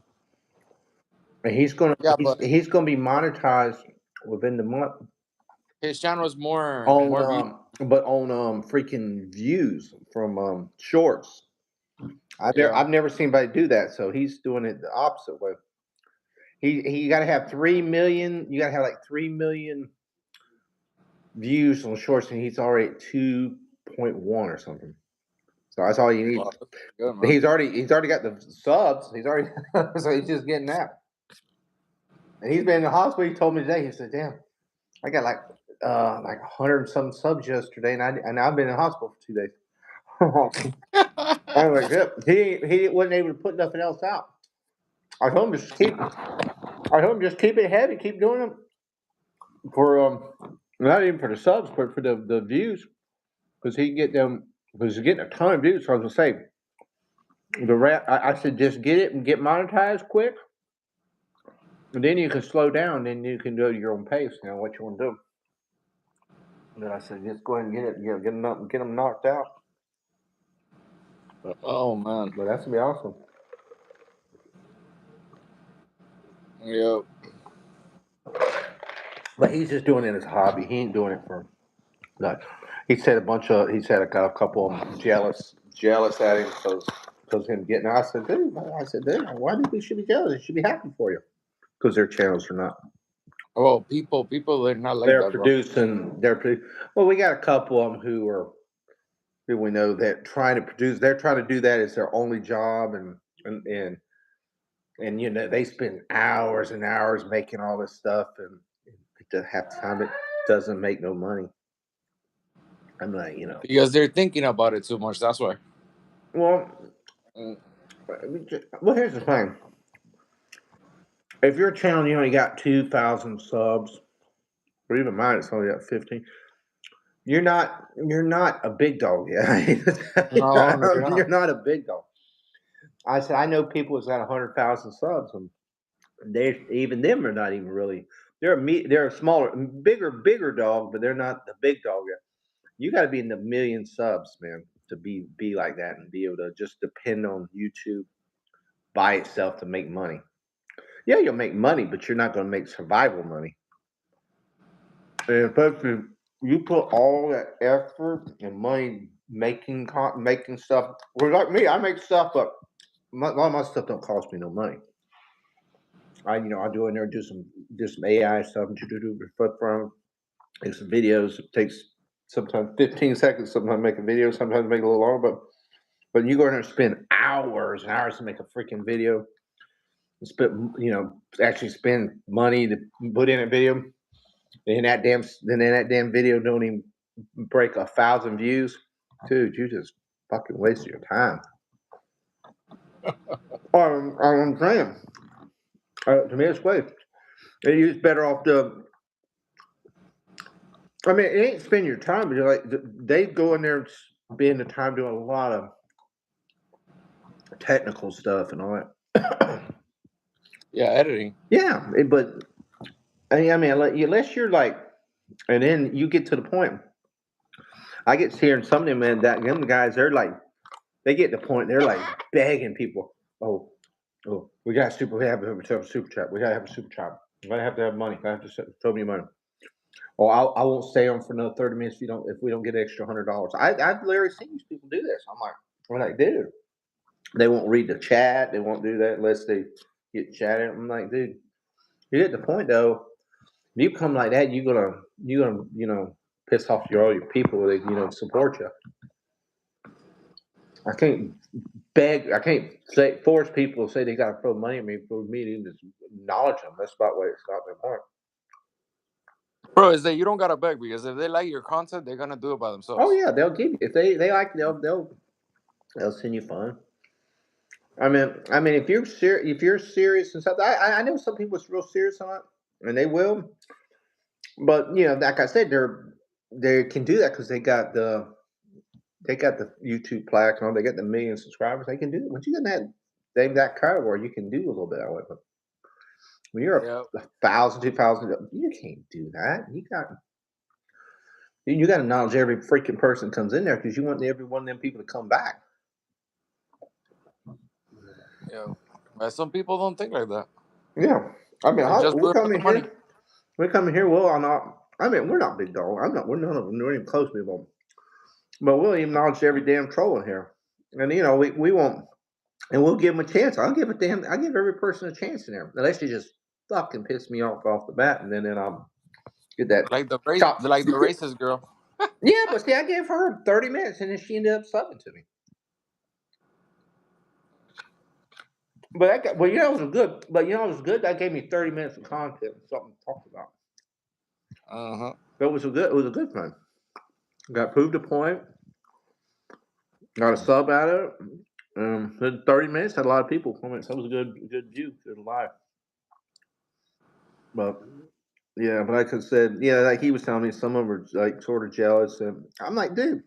Speaker 2: and
Speaker 1: Yeah, but
Speaker 2: he's gonna be monetized within the month
Speaker 1: his channel is
Speaker 2: on
Speaker 1: more views.
Speaker 2: but on freaking views from shorts.
Speaker 1: Yeah,
Speaker 2: I've never seen anybody do that, so he's doing it the opposite way. He got to have 3 million. You got to have like 3 million views on shorts, and he's already at 2.1 or something. So that's all you need.
Speaker 1: well, that's good, man.
Speaker 2: He's already got the subs. He's already so he's just getting that. And he's been in the hospital. He told me today. He said, "Damn, I got like 100 some subs yesterday, and I've been in the hospital for 2 days." I was like, "Yep." He wasn't able to put nothing else out. I told him just keep. I told him just keep it heavy. Keep doing it for not even for the subs, but for the views, because he can get them. Because he's getting a ton of views. So I was gonna say I said just get it and get monetized quick, and then you can slow down. Then you can do your own pace. You know what you want to do. And then I said just go ahead and get it. Get them knocked out.
Speaker 1: Oh man.
Speaker 2: But that's gonna be awesome.
Speaker 1: Yeah.
Speaker 2: But he's just doing it as a hobby. He ain't doing it for no. He said I got a couple of them jealous at him because him getting. I said, dude, why do you should be jealous? It should be happy for you because their channels are not.
Speaker 1: Oh, people, they're not like
Speaker 2: They're
Speaker 1: that, bro.
Speaker 2: producing. Well, we got a couple of them who we know that trying to produce. They're trying to do that as their only job, and they spend hours and hours making all this stuff, and half the time it doesn't make no money. I'm like,
Speaker 1: Because they're thinking about it too much. That's why.
Speaker 2: well,
Speaker 1: Mm.
Speaker 2: well, here's the thing. If your channel you only got 2,000 subs, or even mine, it's only got 15. You're not a big dog yet.
Speaker 1: No, you're not.
Speaker 2: You're not a big dog. I said I know people who's got 100,000 subs, and even them are not even really. They're a smaller, bigger dog, but they're not the big dog yet. You got to be in the million subs, man. to be like that and be able to just depend on YouTube by itself to make money. Yeah, you'll make money, but you're not going to make survival money. And especially you put all that effort and money making stuff. Well, like me, I make stuff, but a lot of my stuff don't cost me no money. I do in there do some AI stuff, do flip from, make some videos. It takes sometimes 15 seconds. Sometimes make a video. Sometimes make it a little longer. But you go in there and spend hours and hours to make a freaking video. Actually spend money to put in a video. Then that damn video don't even break 1,000 views. Dude, you just fucking wasted your time. I'm saying, to me, it's waste. You're just better off to. I mean, it ain't spend your time, but you're like they go in there and spend the time doing a lot of technical stuff and all that.
Speaker 1: Yeah, editing.
Speaker 2: Yeah, but I mean, unless you're like, and then you get to the point. I get hearing some of them, man. Them guys, they get to the point. They're like begging people. Oh, we got we have a super chat. We gotta have a super chat. We gotta have to have money. I have to throw me money. Oh, I won't stay on for another 30 minutes if we don't get an extra $100. I've literally seen these people do this. I'm like, dude, they won't read the chat. They won't do that unless they get chatting. I'm like, dude, you get the point though. If you come like that, you're gonna piss off all your people that support you. I can't I can't force people to say they got to throw money at me for me to just acknowledge them. That's about what it's not their point.
Speaker 1: Bro, is that you don't gotta beg, because if they like your content, they're gonna do it by themselves.
Speaker 2: Oh yeah, they'll give you if they like they'll send you fun. I mean, if you're serious and stuff, I know some people are real serious on it, and they will. But like I said, they can do that because they got the YouTube plaque and all. They got the million subscribers. They can do it. Once you get that category, you can do a little bit of it. But when you're
Speaker 1: Yeah.
Speaker 2: 1,000, 2,000, you can't do that. You got to acknowledge every freaking person comes in there because you want every one of them people to come back.
Speaker 1: Yeah. But some people don't think like that.
Speaker 2: Yeah, I mean,
Speaker 1: They just do
Speaker 2: we
Speaker 1: it for
Speaker 2: come
Speaker 1: the
Speaker 2: in
Speaker 1: money.
Speaker 2: here. We come in here. Well, I'm not. I mean, we're not big dog. I'm not. We're none of them. We're even close to them. But we'll acknowledge every damn troll in here, and we won't. And we'll give them a chance. I give every person a chance in there, unless you just fucking piss me off the bat, and then I'll get that
Speaker 1: Like the
Speaker 2: chop.
Speaker 1: racist girl.
Speaker 2: Yeah, but see, I gave her 30 minutes, and then she ended up subbing to me. But it was good. But it was good. That gave me 30 minutes of content, something to talk about. It was a good thing. Got proved a point. Got a sub out of it. 30 minutes had a lot of people comment. So it was a good view, good live. But yeah, but like I said, like he was telling me, some of them were like sort of jealous, and I'm like, dude,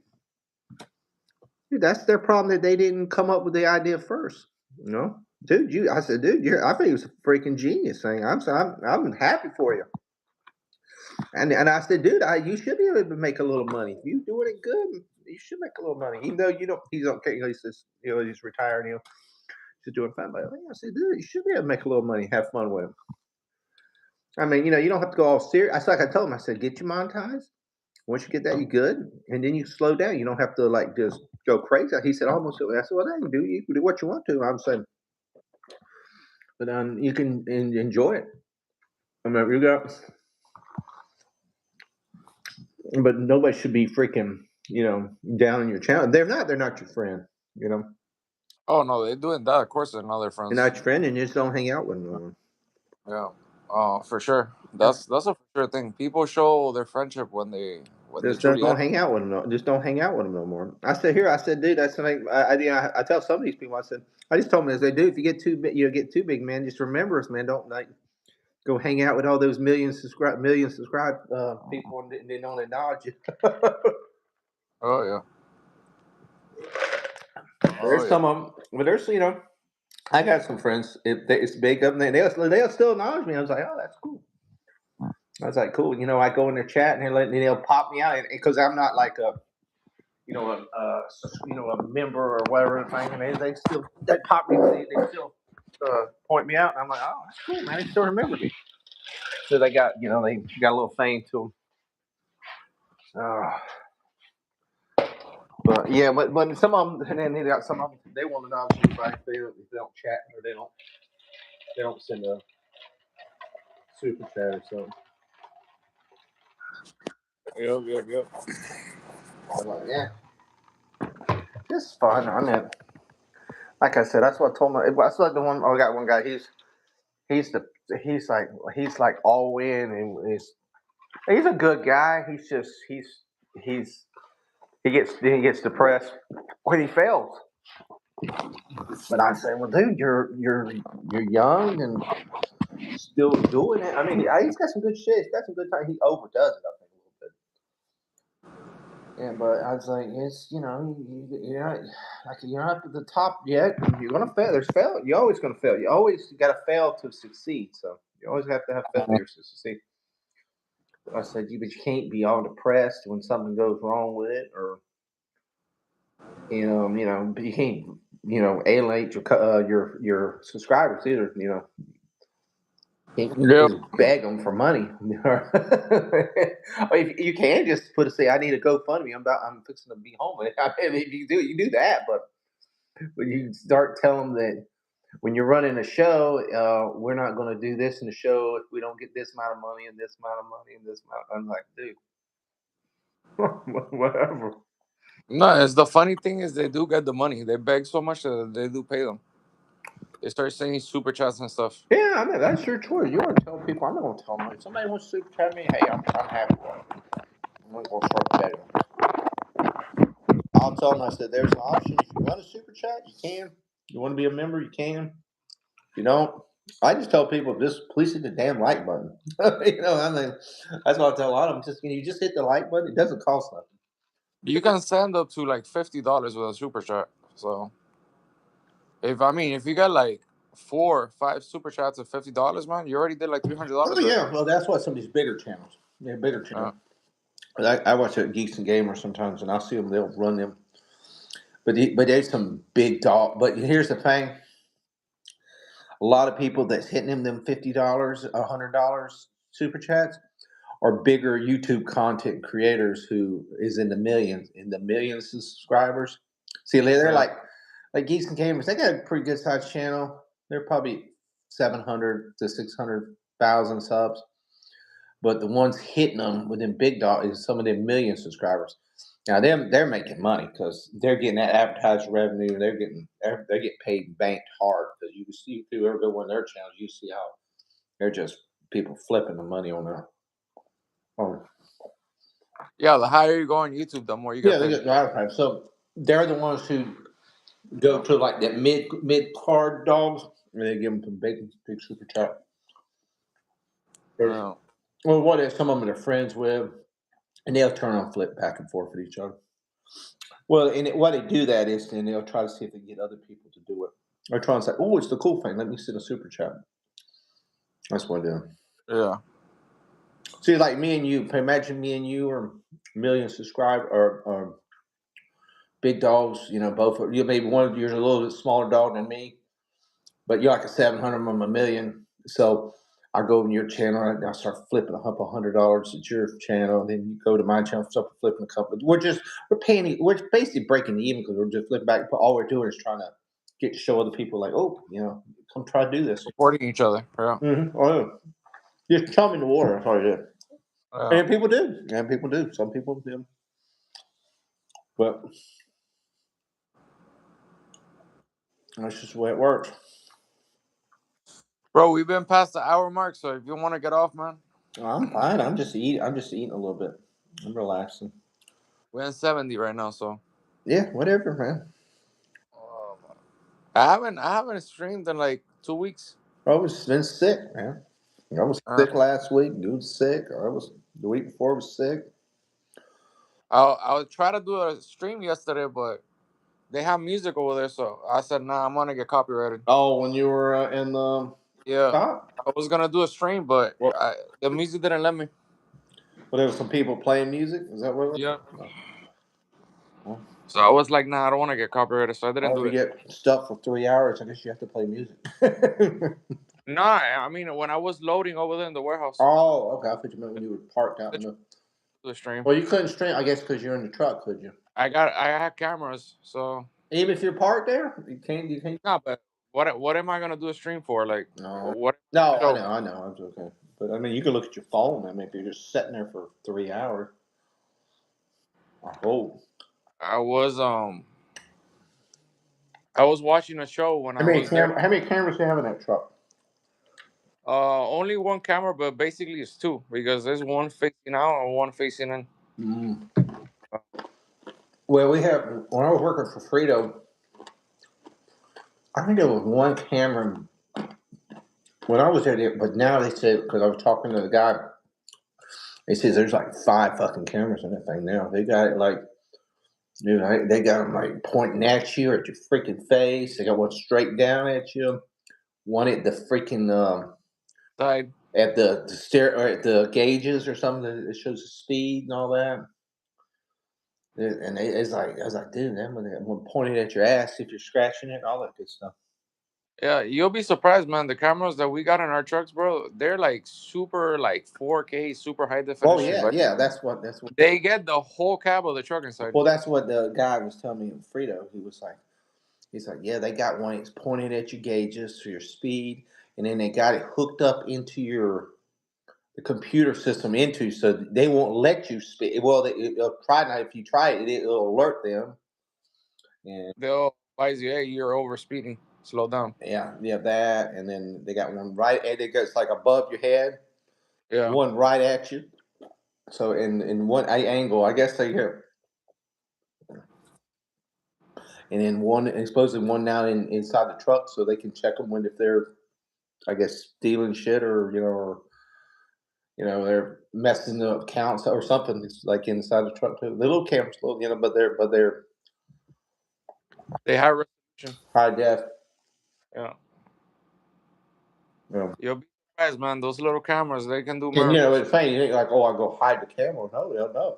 Speaker 2: that's their problem that they didn't come up with the idea first. Dude, I said, dude, I think it was a freaking genius thing. I'm happy for you. And I said, dude, you should be able to make a little money. If you doing it good, you should make a little money. Even though he's okay. He says, he's retired. He's doing fine. But I said, dude, you should be able to make a little money, have fun with him. I mean, you don't have to go all serious. I told him, I said, get you monetized. Once you get that, you good, and then you slow down. You don't have to like just go crazy. He said, almost. I said, well, that you can do what you want to. I'm saying, but you can enjoy it. I mean, you got. But nobody should be freaking, down in your channel. They're not your friend,
Speaker 1: Oh no, they're doing that. Of course, they're not their friends.
Speaker 2: They're not your friend, and you just don't hang out with them no more.
Speaker 1: Yeah. Oh, for sure. That's a for sure thing. People show their friendship when they
Speaker 2: Just
Speaker 1: truly
Speaker 2: don't hang out with them. Just don't hang out with them no more. I said, dude, that's something. I tell some of these people. I said, I just told them, as they do, if you get too big, man. Just remember us, man. Don't like go hang out with all those million subscribed people and they don't acknowledge you.
Speaker 1: Oh yeah.
Speaker 2: There's some of them, but there's I got some friends. If it's big up, and they'll still acknowledge me. I was like, oh, that's cool. I was like, cool. I go in their chat and they'll pop me out, because I'm not like a member or whatever thing, and they pop me, they still point me out, and I'm like, oh, that's cool, man. They still remember me. So they got they got a little thing to them. But yeah, but some of them, and then they got some of them. They want to know if they don't chat or they don't send a super chat or something.
Speaker 1: Yep.
Speaker 2: I'm like, yeah, it's fun. I mean, like I said, that's what I told my. That's like the one. I got one guy. He's the he's like all in, and he's a good guy. He's he gets depressed when he fails. But I say, well, dude, you're young and still doing it. I mean, he's got some good shit. He's got some good time. He overdoes it, I think, a little bit. Yeah, but I was like, it's you're not like you're not at the top yet. You're gonna fail. There's fail. You're always gonna fail. You always got to fail to succeed. So you always have to have failures to succeed. I said, but you can't be all depressed when something goes wrong with it, or but you can't alienate your subscribers either. Can't
Speaker 1: Yeah.
Speaker 2: just beg them for money. Or if you can just say, I need a GoFundMe. I'm fixing to be homeless. I mean, if you do that, but when you start telling them that when you're running a show, we're not going to do this in the show if we don't get this amount of money and this amount of money and this amount. I'm like, dude, whatever.
Speaker 1: No, it's the funny thing is they do get the money. They beg so much that they do pay them. They start saying super chats and stuff.
Speaker 2: Yeah, I mean that's your choice. You want to tell people. I'm not going to tell them. If somebody wants to super chat me, hey, I'm happy. I'm going to start begging. I'll tell them. I said, there's an option. If you want a super chat, you can. You want to be a member, you can. If you don't, I just tell people just please hit the damn like button. I mean, that's what I tell a lot of them. Just you just hit the like button. It doesn't cost nothing.
Speaker 1: You can send up to like $50 with a super chat. So if you got like 4 or 5 super chats of $50, man, you already did like
Speaker 2: Oh
Speaker 1: $300 already.
Speaker 2: yeah, well that's what some of these bigger channels. Yeah, bigger
Speaker 1: Yeah.
Speaker 2: channels. I watch it Geeks and Gamers sometimes, and I'll see them. They'll run them, but there's some big dog. But here's the thing: a lot of people that's hitting them $50, $100 super chats are bigger YouTube content creators who is in the millions of subscribers. See, they're
Speaker 1: Yeah.
Speaker 2: like Geeks and Gamers. They got a pretty good sized channel. They're probably 700 to 600,000 subs. But the ones hitting them within big dog is some of them million subscribers. Now they're making money because they're getting that advertising revenue. They're getting paid and banked hard because you can see if you ever go on their channels, you see how they're just people flipping the money on their on.
Speaker 1: Yeah, the higher you go on YouTube, the more you
Speaker 2: Yeah,
Speaker 1: get
Speaker 2: they
Speaker 1: paid.
Speaker 2: get advertising. So they're the ones who go to like that mid card dogs and they give them some big super chat.
Speaker 1: Yeah.
Speaker 2: Well, what if some of them they're friends with, and they'll turn on flip back and forth with each other. Well, and what they do that is, then they'll try to see if they can get other people to do it. Or try and say, "Oh, it's the cool thing. Let me send a super chat." That's what I do.
Speaker 1: Yeah.
Speaker 2: See, like me and you. Imagine me and you are a million subscribers or big dogs. Both. You maybe one of you're a little bit smaller dog than me, but you're like a 700. I'm a million. So I go in your channel and I start flipping up $100 at your channel. And then you go to my channel, start flipping a couple. We're paying. We're basically breaking even because we're just flipping back. But all we're doing is trying to get to show other people like, oh, come try to do this.
Speaker 1: Supporting each other. Yeah.
Speaker 2: Oh, yeah. Just tell me in the water. That's all you do.
Speaker 1: Yeah.
Speaker 2: And people do. And people do. Some people do. But that's just the way it works.
Speaker 1: Bro, we've been past the hour mark, so if you want to get off, man,
Speaker 2: I'm fine. I'm just eating. I'm just eating a little bit. I'm relaxing.
Speaker 1: we're in 70 right now, so
Speaker 2: Yeah, whatever, man.
Speaker 1: I haven't streamed in like 2 weeks.
Speaker 2: I was been sick, man. I was
Speaker 1: Uh,
Speaker 2: sick last week. Dude was sick. I was the week before. I was sick.
Speaker 1: I'll try to do a stream yesterday, but they have music over there, so I said, nah, I'm gonna get copyrighted.
Speaker 2: Oh, when you were in the
Speaker 1: Yeah,
Speaker 2: shop?
Speaker 1: I was gonna do a stream, but
Speaker 2: Well,
Speaker 1: the music didn't let me.
Speaker 2: there was some people playing music. Is that what it
Speaker 1: Yeah.
Speaker 2: was? Well,
Speaker 1: So I was like, nah, I don't want to get copyrighted, so I didn't
Speaker 2: if
Speaker 1: do
Speaker 2: you
Speaker 1: it.
Speaker 2: get stuck for 3 hours, I guess you have to play music.
Speaker 1: No, I mean when I was loading over there in the warehouse,
Speaker 2: Oh, okay. I thought you meant when you were parked out in the.
Speaker 1: the stream.
Speaker 2: Well, you couldn't stream, I guess, because you're in the truck, could you?
Speaker 1: I had cameras, so
Speaker 2: Even if you're parked there, you can't. You can't.
Speaker 1: no. But what am I gonna do a stream for? Like
Speaker 2: No.
Speaker 1: what
Speaker 2: No, I
Speaker 1: show?
Speaker 2: know, I know. I'm okay. But I mean, you can look at your phone. I mean, if you're just sitting there for 3 hours, I hope.
Speaker 1: I was I was watching a show when I was there.
Speaker 2: How many cameras do you have in that truck?
Speaker 1: Only one camera, but basically it's two because there's one facing out and one facing in.
Speaker 2: Mm. Well, we have. When I was working for Frito, I think there was one camera when I was there. But now they said because I was talking to the guy, he says there's like 5 fucking cameras in that thing now. They got it like, dude, they got them like pointing at you or at your freaking face. They got one straight down at you. One at the freaking
Speaker 1: Side.
Speaker 2: at the stair or at the gauges or something that shows the speed and all that. And it's like I was like, dude, that one pointed at your ass if you're scratching it, all that good stuff.
Speaker 1: Yeah, you'll be surprised, man. The cameras that we got in our trucks, bro, they're like super, like 4K, super high
Speaker 2: Oh
Speaker 1: definition.
Speaker 2: yeah,
Speaker 1: Like
Speaker 2: yeah. That's what.
Speaker 1: they get the whole cab of the truck inside.
Speaker 2: Well, that's what the guy was telling me in Frito. He's like, yeah, they got one. It's pointed at your gauges for your speed, and then they got it hooked up into your the computer system into, so they won't let you speed. Well, it'll try not. If you try it, it'll alert them. And
Speaker 1: They'll advise you, hey, you're over speeding. Slow down.
Speaker 2: yeah, yeah, that. And then they got one right, and it goes like above your head,
Speaker 1: Yeah.
Speaker 2: one right at you. So in one angle, I guess they have, and then one, and supposedly one now inside the truck, so they can check them when if they're, I guess, stealing shit or they're messing the accounts or something. It's like inside the truck too. The little cameras, but they're
Speaker 1: They have resolution.
Speaker 2: high def.
Speaker 1: Yeah.
Speaker 2: You know.
Speaker 1: You'll be surprised, man. Those little cameras, they can do
Speaker 2: And
Speaker 1: miracles.
Speaker 2: it's funny. You ain't like, oh, I go hide the camera. No, they'll know.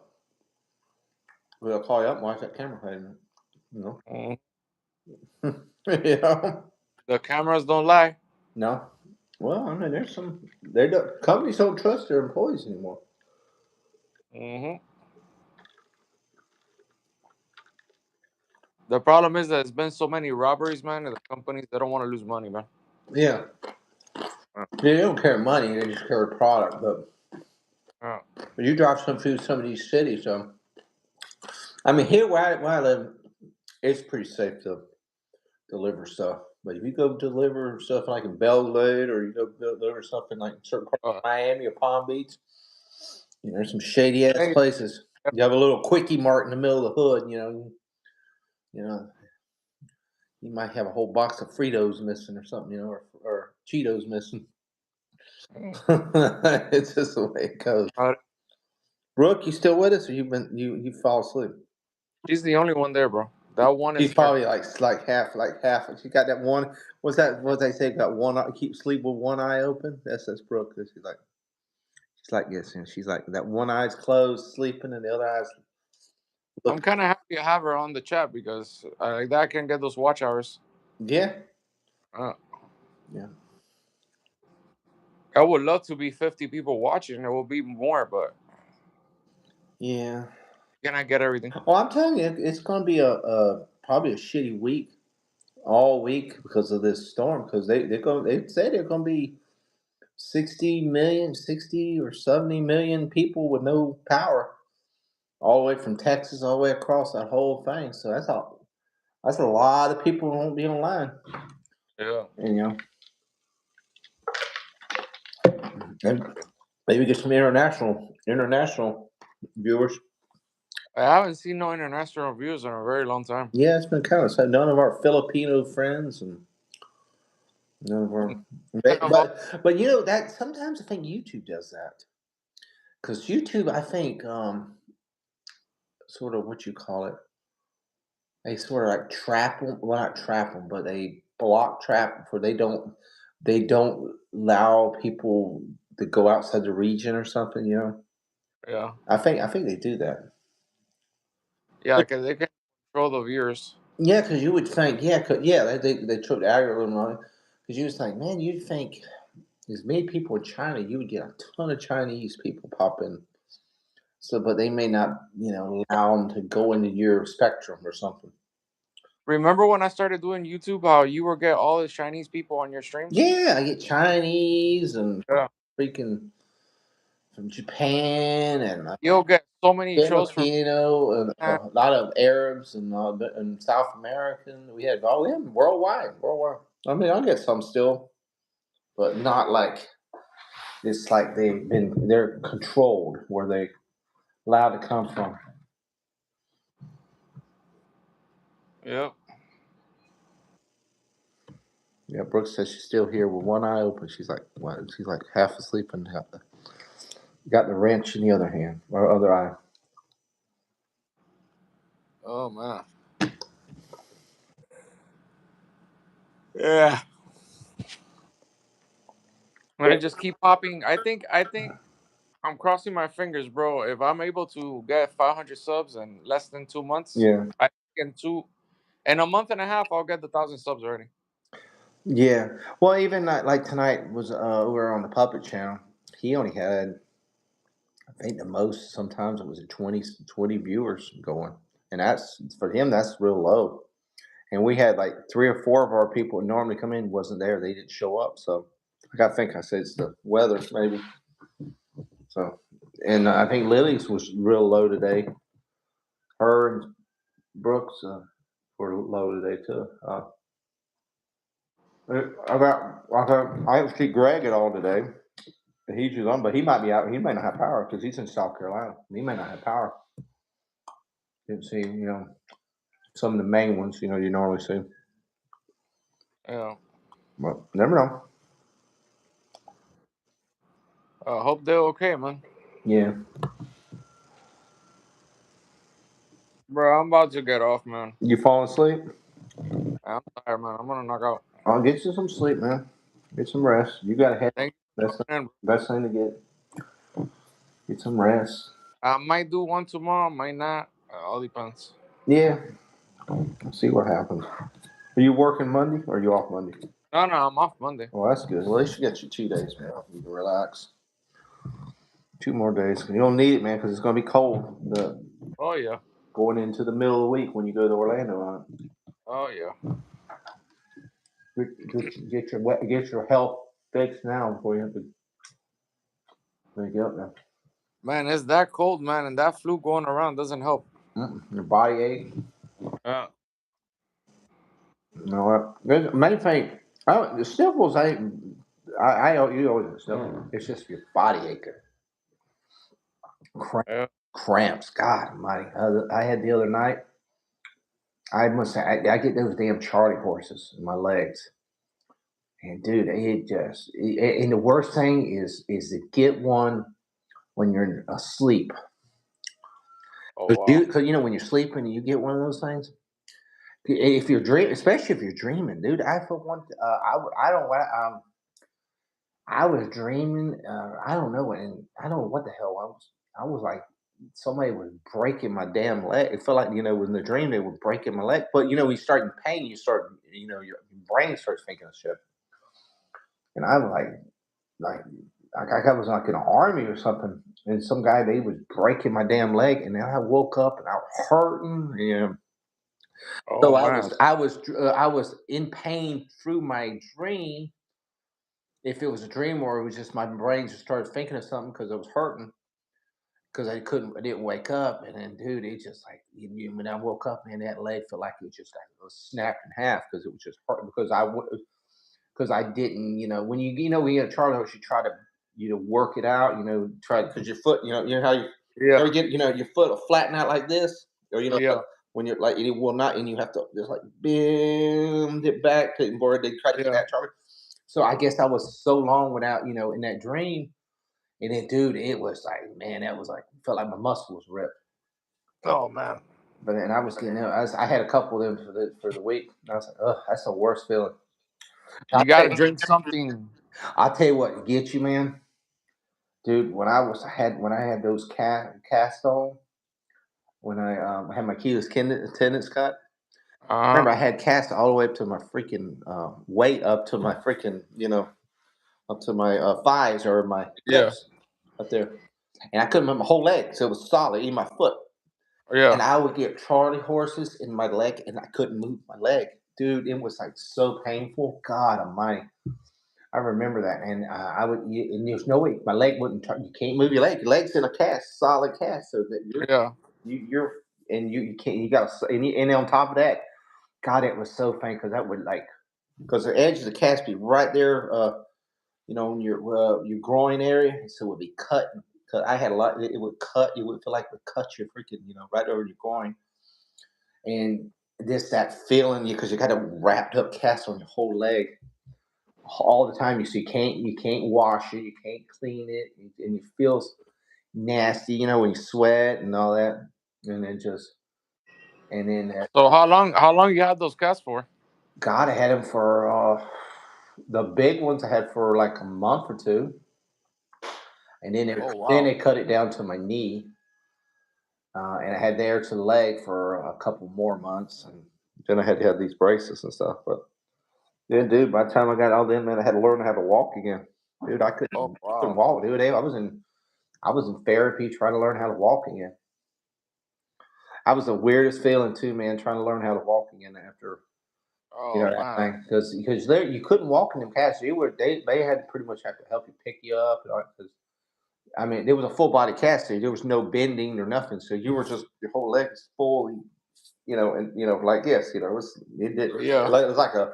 Speaker 2: They'll call you up and watch that camera hiding. You
Speaker 1: Mm.
Speaker 2: know. you know.
Speaker 1: The cameras don't lie.
Speaker 2: No. Well, I mean, there's some. They don't. Companies don't trust their employees anymore.
Speaker 1: Hmm. The problem is that there's been so many robberies, man, and the companies, they don't want to lose money, man.
Speaker 2: Yeah.
Speaker 1: Uh,
Speaker 2: They don't care money. They just care product.
Speaker 1: uh,
Speaker 2: But you drive through some of these cities, I mean, here where I live, it's pretty safe to deliver stuff. But if you go deliver stuff like in Bellwood or you go deliver something like in certain parts of
Speaker 1: uh,
Speaker 2: Miami or Palm Beach, there's some shady ass
Speaker 1: hey,
Speaker 2: places. You have a little quickie mart in the middle of the hood, you know, you might have a whole box of Fritos missing or something, or Cheetos missing.
Speaker 1: mm,
Speaker 2: It's just the way it goes.
Speaker 1: uh,
Speaker 2: Brooke, you still with us, or you fall asleep?
Speaker 1: she's the only one there, bro. That one
Speaker 2: She's
Speaker 1: is her.
Speaker 2: probably like half. She got that one. What's that? What they say? Got one eye. Keep sleep with one eye open. That's Brooke. She's like yes. And she's like that one eye's closed, sleeping, and the other eye's
Speaker 1: I'm
Speaker 2: looking.
Speaker 1: kind of happy to have her on the chat because like that I can get those watch hours.
Speaker 2: Yeah,
Speaker 1: Uh,
Speaker 2: yeah,
Speaker 1: I would love to be 50 people watching. There will be more, but
Speaker 2: yeah.
Speaker 1: can I get everything?
Speaker 2: Well, I'm telling you, it's going to be a probably a shitty week all week because of this storm. Because they say they're going to be 60 million, 60 or 70 million people with no power, all the way from Texas all the way across that whole thing. So that's a lot of people who won't be online.
Speaker 1: Yeah.
Speaker 2: And, and maybe get some international viewers.
Speaker 1: I haven't seen no international views in a very long time.
Speaker 2: Yeah, it's been kind of sad. None of our Filipino friends and none of our,
Speaker 1: Kind of all-
Speaker 2: but that sometimes I think YouTube does that because YouTube I think sort of what you call it, they sort of like trap them, well not trap them, but they block trap where they don't allow people to go outside the region or something.
Speaker 1: Yeah.
Speaker 2: I think they do that.
Speaker 1: Yeah, because they can control the viewers.
Speaker 2: Yeah, because you would think, yeah, they took the algorithm on it. Because you was like, man, you'd think as many people in China, you would get a ton of Chinese people popping. So, but they may not, allow them to go into your spectrum or something.
Speaker 1: Remember when I started doing YouTube, how you would get all the Chinese people on your streams?
Speaker 2: Yeah, I get Chinese and
Speaker 1: Yeah.
Speaker 2: freaking from Japan and
Speaker 1: You'll get so many shows from
Speaker 2: Filipino and a lot of Arabs and South American. We had worldwide. I mean, I'll get some still, but not like it's like they're controlled where they allowed to come from.
Speaker 1: Yep.
Speaker 2: Yeah, Brooke says she's still here with one eye open. She's like, what? She's like half asleep and got the wrench in the other hand or other eye.
Speaker 1: Oh man. Yeah. I'm gonna just keep popping. I think I'm crossing my fingers, bro. If I'm able to get 500 subs in less than 2 months,
Speaker 2: Yeah,
Speaker 1: I think in a month and a half, I'll get the 1,000 subs already.
Speaker 2: yeah. Well, even like tonight was over on the Puppet channel. He only had, I think, the most. Sometimes it was 20 viewers going, and that's for him. That's real low. And we had like 3 or 4 of our people who normally come in wasn't there. They didn't show up. So I think I said it's the weather maybe. So, and I think Lily's was real low today. Her and Brooks were low today too. I didn't see Greg at all today. He's just on, but he might be out. He may not have power because he's in South Carolina. He may not have power. Didn't see, some of the main ones, you normally see.
Speaker 1: Yeah.
Speaker 2: But never know.
Speaker 1: I hope they're okay, man.
Speaker 2: Yeah.
Speaker 1: Bro, I'm about to get off, man.
Speaker 2: You falling asleep?
Speaker 1: I'm tired, man. I'm gonna knock out.
Speaker 2: I'll get you some sleep, man. Get some rest. You got to head.
Speaker 1: Thank
Speaker 2: Best,
Speaker 1: you, man.
Speaker 2: best thing to get some rest.
Speaker 1: I might do one tomorrow, might not. All depends.
Speaker 2: Yeah. See what happens. Are you working Monday or are you off Monday?
Speaker 1: No, I'm off Monday.
Speaker 2: Well, that's good. Well, at least you got your 2 days, man. You can relax. 2 more days. You don't need it, man, because it's going to be cold.
Speaker 1: Oh yeah.
Speaker 2: Going into the middle of the week when you go to Orlando.
Speaker 1: Oh yeah.
Speaker 2: Get your health fixed now before you have to make it up now.
Speaker 1: Man, it's that cold, man, and that flu going around doesn't help.
Speaker 2: Your body ache.
Speaker 1: Yeah.
Speaker 2: You know what? Main thing, the sniffles ain't. You always sniffle. It's just your body aching.
Speaker 1: Yeah.
Speaker 2: Cramps. God Almighty! I had the other night. I must say, I get those damn Charlie horses in my legs, and dude, and the worst thing is to get one when you're asleep.
Speaker 1: Oh wow.
Speaker 2: Because when you're sleeping, you get one of those things. If you're dreaming, especially if you're dreaming, dude. I for one, I don't. I was dreaming. I don't know, and I don't know what the hell I was. I was like somebody was breaking my damn leg. It felt like when the dream they were breaking my leg. But you start in pain. You start, your brain starts thinking of shit. And I was like I was like in an army or something. And some guy they was breaking my damn leg, and then I woke up and I was hurting.
Speaker 1: Oh
Speaker 2: So
Speaker 1: man.
Speaker 2: I was in pain through my dream. If it was a dream or it was just my brain just started thinking of something because I was hurting because I didn't wake up, and then dude, it just like when I woke up, man, that leg felt like it was just like it was snapped in half because it was just hurt because I didn't, when when you're a Charlie horse, you try to work it out, try because your foot, how you
Speaker 1: Yeah.
Speaker 2: ever get your foot will flatten out like this, or
Speaker 1: Yeah.
Speaker 2: when you're like it will not, and you have to just like bend it back to where they try to get
Speaker 1: Yeah.
Speaker 2: that Charlie. So I guess I was so long without, in that dream. And then, dude, it was like, man, that was like, felt like my muscle was ripped.
Speaker 1: Oh man.
Speaker 2: But then I was getting, I had a couple of them for the week. And I was like, oh, that's the worst feeling.
Speaker 1: You gotta drink something.
Speaker 2: I'll tell you what, get you, man, dude. When I had those cast on, when I had my Achilles tendons cut.
Speaker 1: Uh
Speaker 2: Remember, I had cast all the way up to my freaking weight, up to my freaking, up to my thighs or my
Speaker 1: yeah,
Speaker 2: hips up there, and I couldn't move my whole leg, so it was solid, even my foot.
Speaker 1: yeah.
Speaker 2: And I would get Charlie horses in my leg, and I couldn't move my leg, dude. It was like so painful. God Almighty, I remember that, and and there's no way my leg wouldn't turn. You can't move your leg. Your leg's in a cast, solid cast, so that
Speaker 1: Yeah.
Speaker 2: you're and you can't. You got and on top of that, God, it was so faint because that would like because the edge of the cast be right there, in your groin area, so it would be cut. Cut. I had a lot. It would cut. It would feel like it would cut your freaking, right over your groin, and this that feeling because you got a wrapped up cast on your whole leg all the time. You can't wash it, you can't clean it, and it feels nasty. When you sweat and all that, and then just and then
Speaker 1: So how long you had those casts for?
Speaker 2: God, I had him for the big ones. I had for like a month or two, and
Speaker 1: Oh
Speaker 2: then
Speaker 1: wow.
Speaker 2: they cut it down to my knee, and I had there to the leg for a couple more months, and then I had to have these braces and stuff. But yeah, dude, by the time I got all them, man, I had to learn how to walk again. Dude, I
Speaker 1: Oh
Speaker 2: couldn't
Speaker 1: wow.
Speaker 2: walk, dude. I was in therapy trying to learn how to walk again. I was the weirdest feeling too, man, trying to learn how to walk again after
Speaker 1: Oh
Speaker 2: that
Speaker 1: man.
Speaker 2: thing because there you couldn't walk in them casts. They had to pretty much have to help you pick you up because I mean there was a full body cast there. There was no bending or nothing, so you were just your whole leg is fully and like this. It
Speaker 1: Yeah.
Speaker 2: was like a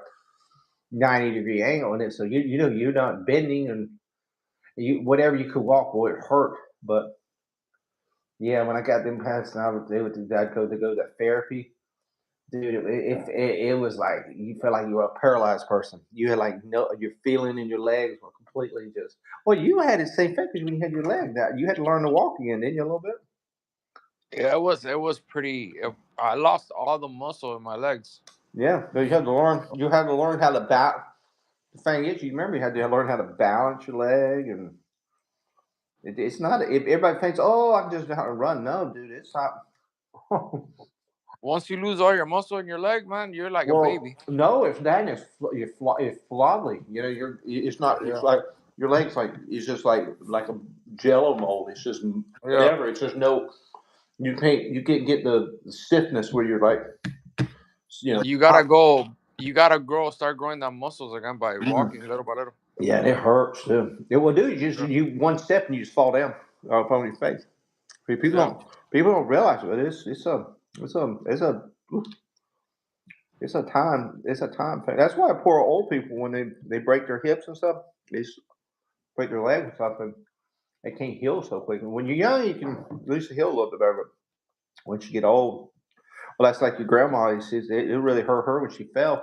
Speaker 2: 90-degree angle in it, so you're not bending and you whatever you could walk, boy, it hurt. But yeah, when I got them past, and I would they would I'd go to that therapy, dude. It was like you felt like you were a paralyzed person. You had like no your feeling in your legs were completely just. Well, you had the same effect when you had your leg that you had to learn to walk again, didn't you? A little bit.
Speaker 1: Yeah, it was pretty. I lost all the muscle in my legs.
Speaker 2: Yeah, but you had to learn. You had to learn how to balance. The thing is, you remember you had to learn how to balance your leg, and it's not. If everybody thinks, "Oh, I can just know how to run," no, dude, it's not.
Speaker 1: Once you lose all your muscle in your leg, man, you're like a
Speaker 2: Well,
Speaker 1: baby.
Speaker 2: no, it's that. It's floppy. It's not. It's
Speaker 1: Yeah.
Speaker 2: like your legs like it's just like a Jello mold. It's just
Speaker 1: Yeah.
Speaker 2: whatever. It's just no. You can't. You can't get the stiffness where you're like. You know.
Speaker 1: You gotta go. You gotta start growing that muscles again by walking little by little.
Speaker 2: Yeah, and it hurts too. It will do. You one step and you just fall down upon your face. People
Speaker 1: Yeah.
Speaker 2: don't realize it. But it's a time thing. That's why poor old people when they break their hips and stuff, they break their legs and stuff, and they can't heal so quick. When you're young, you can at least heal a little bit better. But once you get old, well, that's like your grandma. He says it really hurt her when she fell.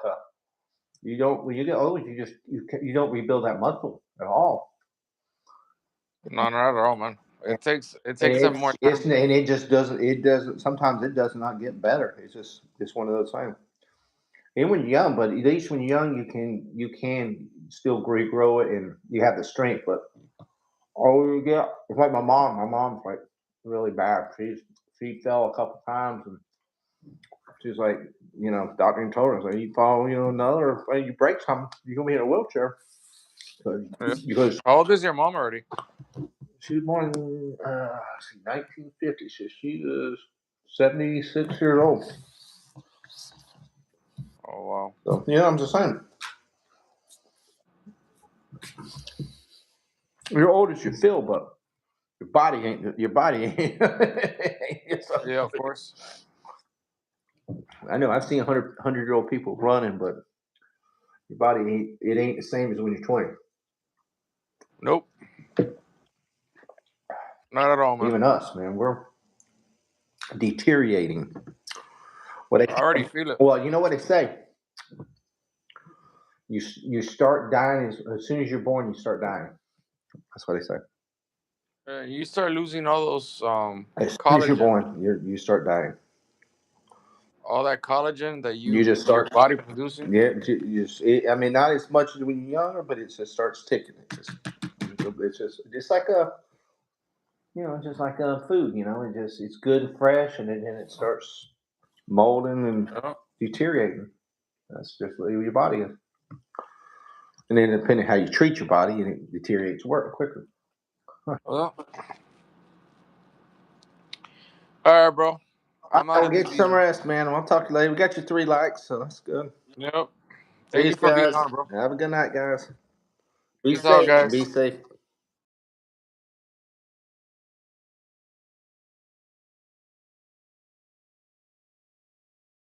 Speaker 2: You don't when you get old, you don't rebuild that muscle at all.
Speaker 1: No, not at all, man.
Speaker 2: And
Speaker 1: It takes them more
Speaker 2: it's
Speaker 1: time.
Speaker 2: and it doesn't sometimes it does not get better. It's one of those things. And when you're young, but at least when you're young, you can still regrow it and you have the strength. But oh, you get it's like my mom. My mom's like really bad. She fell a couple times and she's like, doctor told her, like, you fall, another, you break something, you're gonna be in a wheelchair.
Speaker 1: Yeah.
Speaker 2: Because
Speaker 1: How old is your mom already?
Speaker 2: she was born in 1950, so she is 76 years old.
Speaker 1: Oh wow.
Speaker 2: So I'm just saying, you're old as you feel, but your body ain't. Your body ain't.
Speaker 1: Yeah, of course.
Speaker 2: I know I've seen 100-year-old people running, but your body ain't. It ain't the same as when you're 20.
Speaker 1: Nope. Not at all, man.
Speaker 2: Even us, man, we're deteriorating.
Speaker 1: I already feel it.
Speaker 2: Well, you know what they say. You start dying as soon as you're born. You start dying. That's what they say.
Speaker 1: You start losing all those
Speaker 2: As soon as you're
Speaker 1: collagen,
Speaker 2: born, you start dying.
Speaker 1: all that collagen that
Speaker 2: You just
Speaker 1: your
Speaker 2: start.
Speaker 1: body producing.
Speaker 2: Yeah, I mean, not as much as when you're younger, but it just starts ticking. It's just like a just like food. It's good and fresh, and then it starts molding and deteriorating. That's just what your body is. And then depending how you treat your body, it deteriorates quicker.
Speaker 1: Well, all right, bro. I'm out
Speaker 2: I'll
Speaker 1: of this
Speaker 2: get some
Speaker 1: season.
Speaker 2: rest, man. I'll talk to you later. We got your 3 likes, so that's good.
Speaker 1: Yep. Thank
Speaker 2: Peace,
Speaker 1: you for being
Speaker 2: guys.
Speaker 1: on, bro.
Speaker 2: Have a good night, guys. Be
Speaker 1: Peace out,
Speaker 2: safe.
Speaker 1: guys.
Speaker 2: Be safe.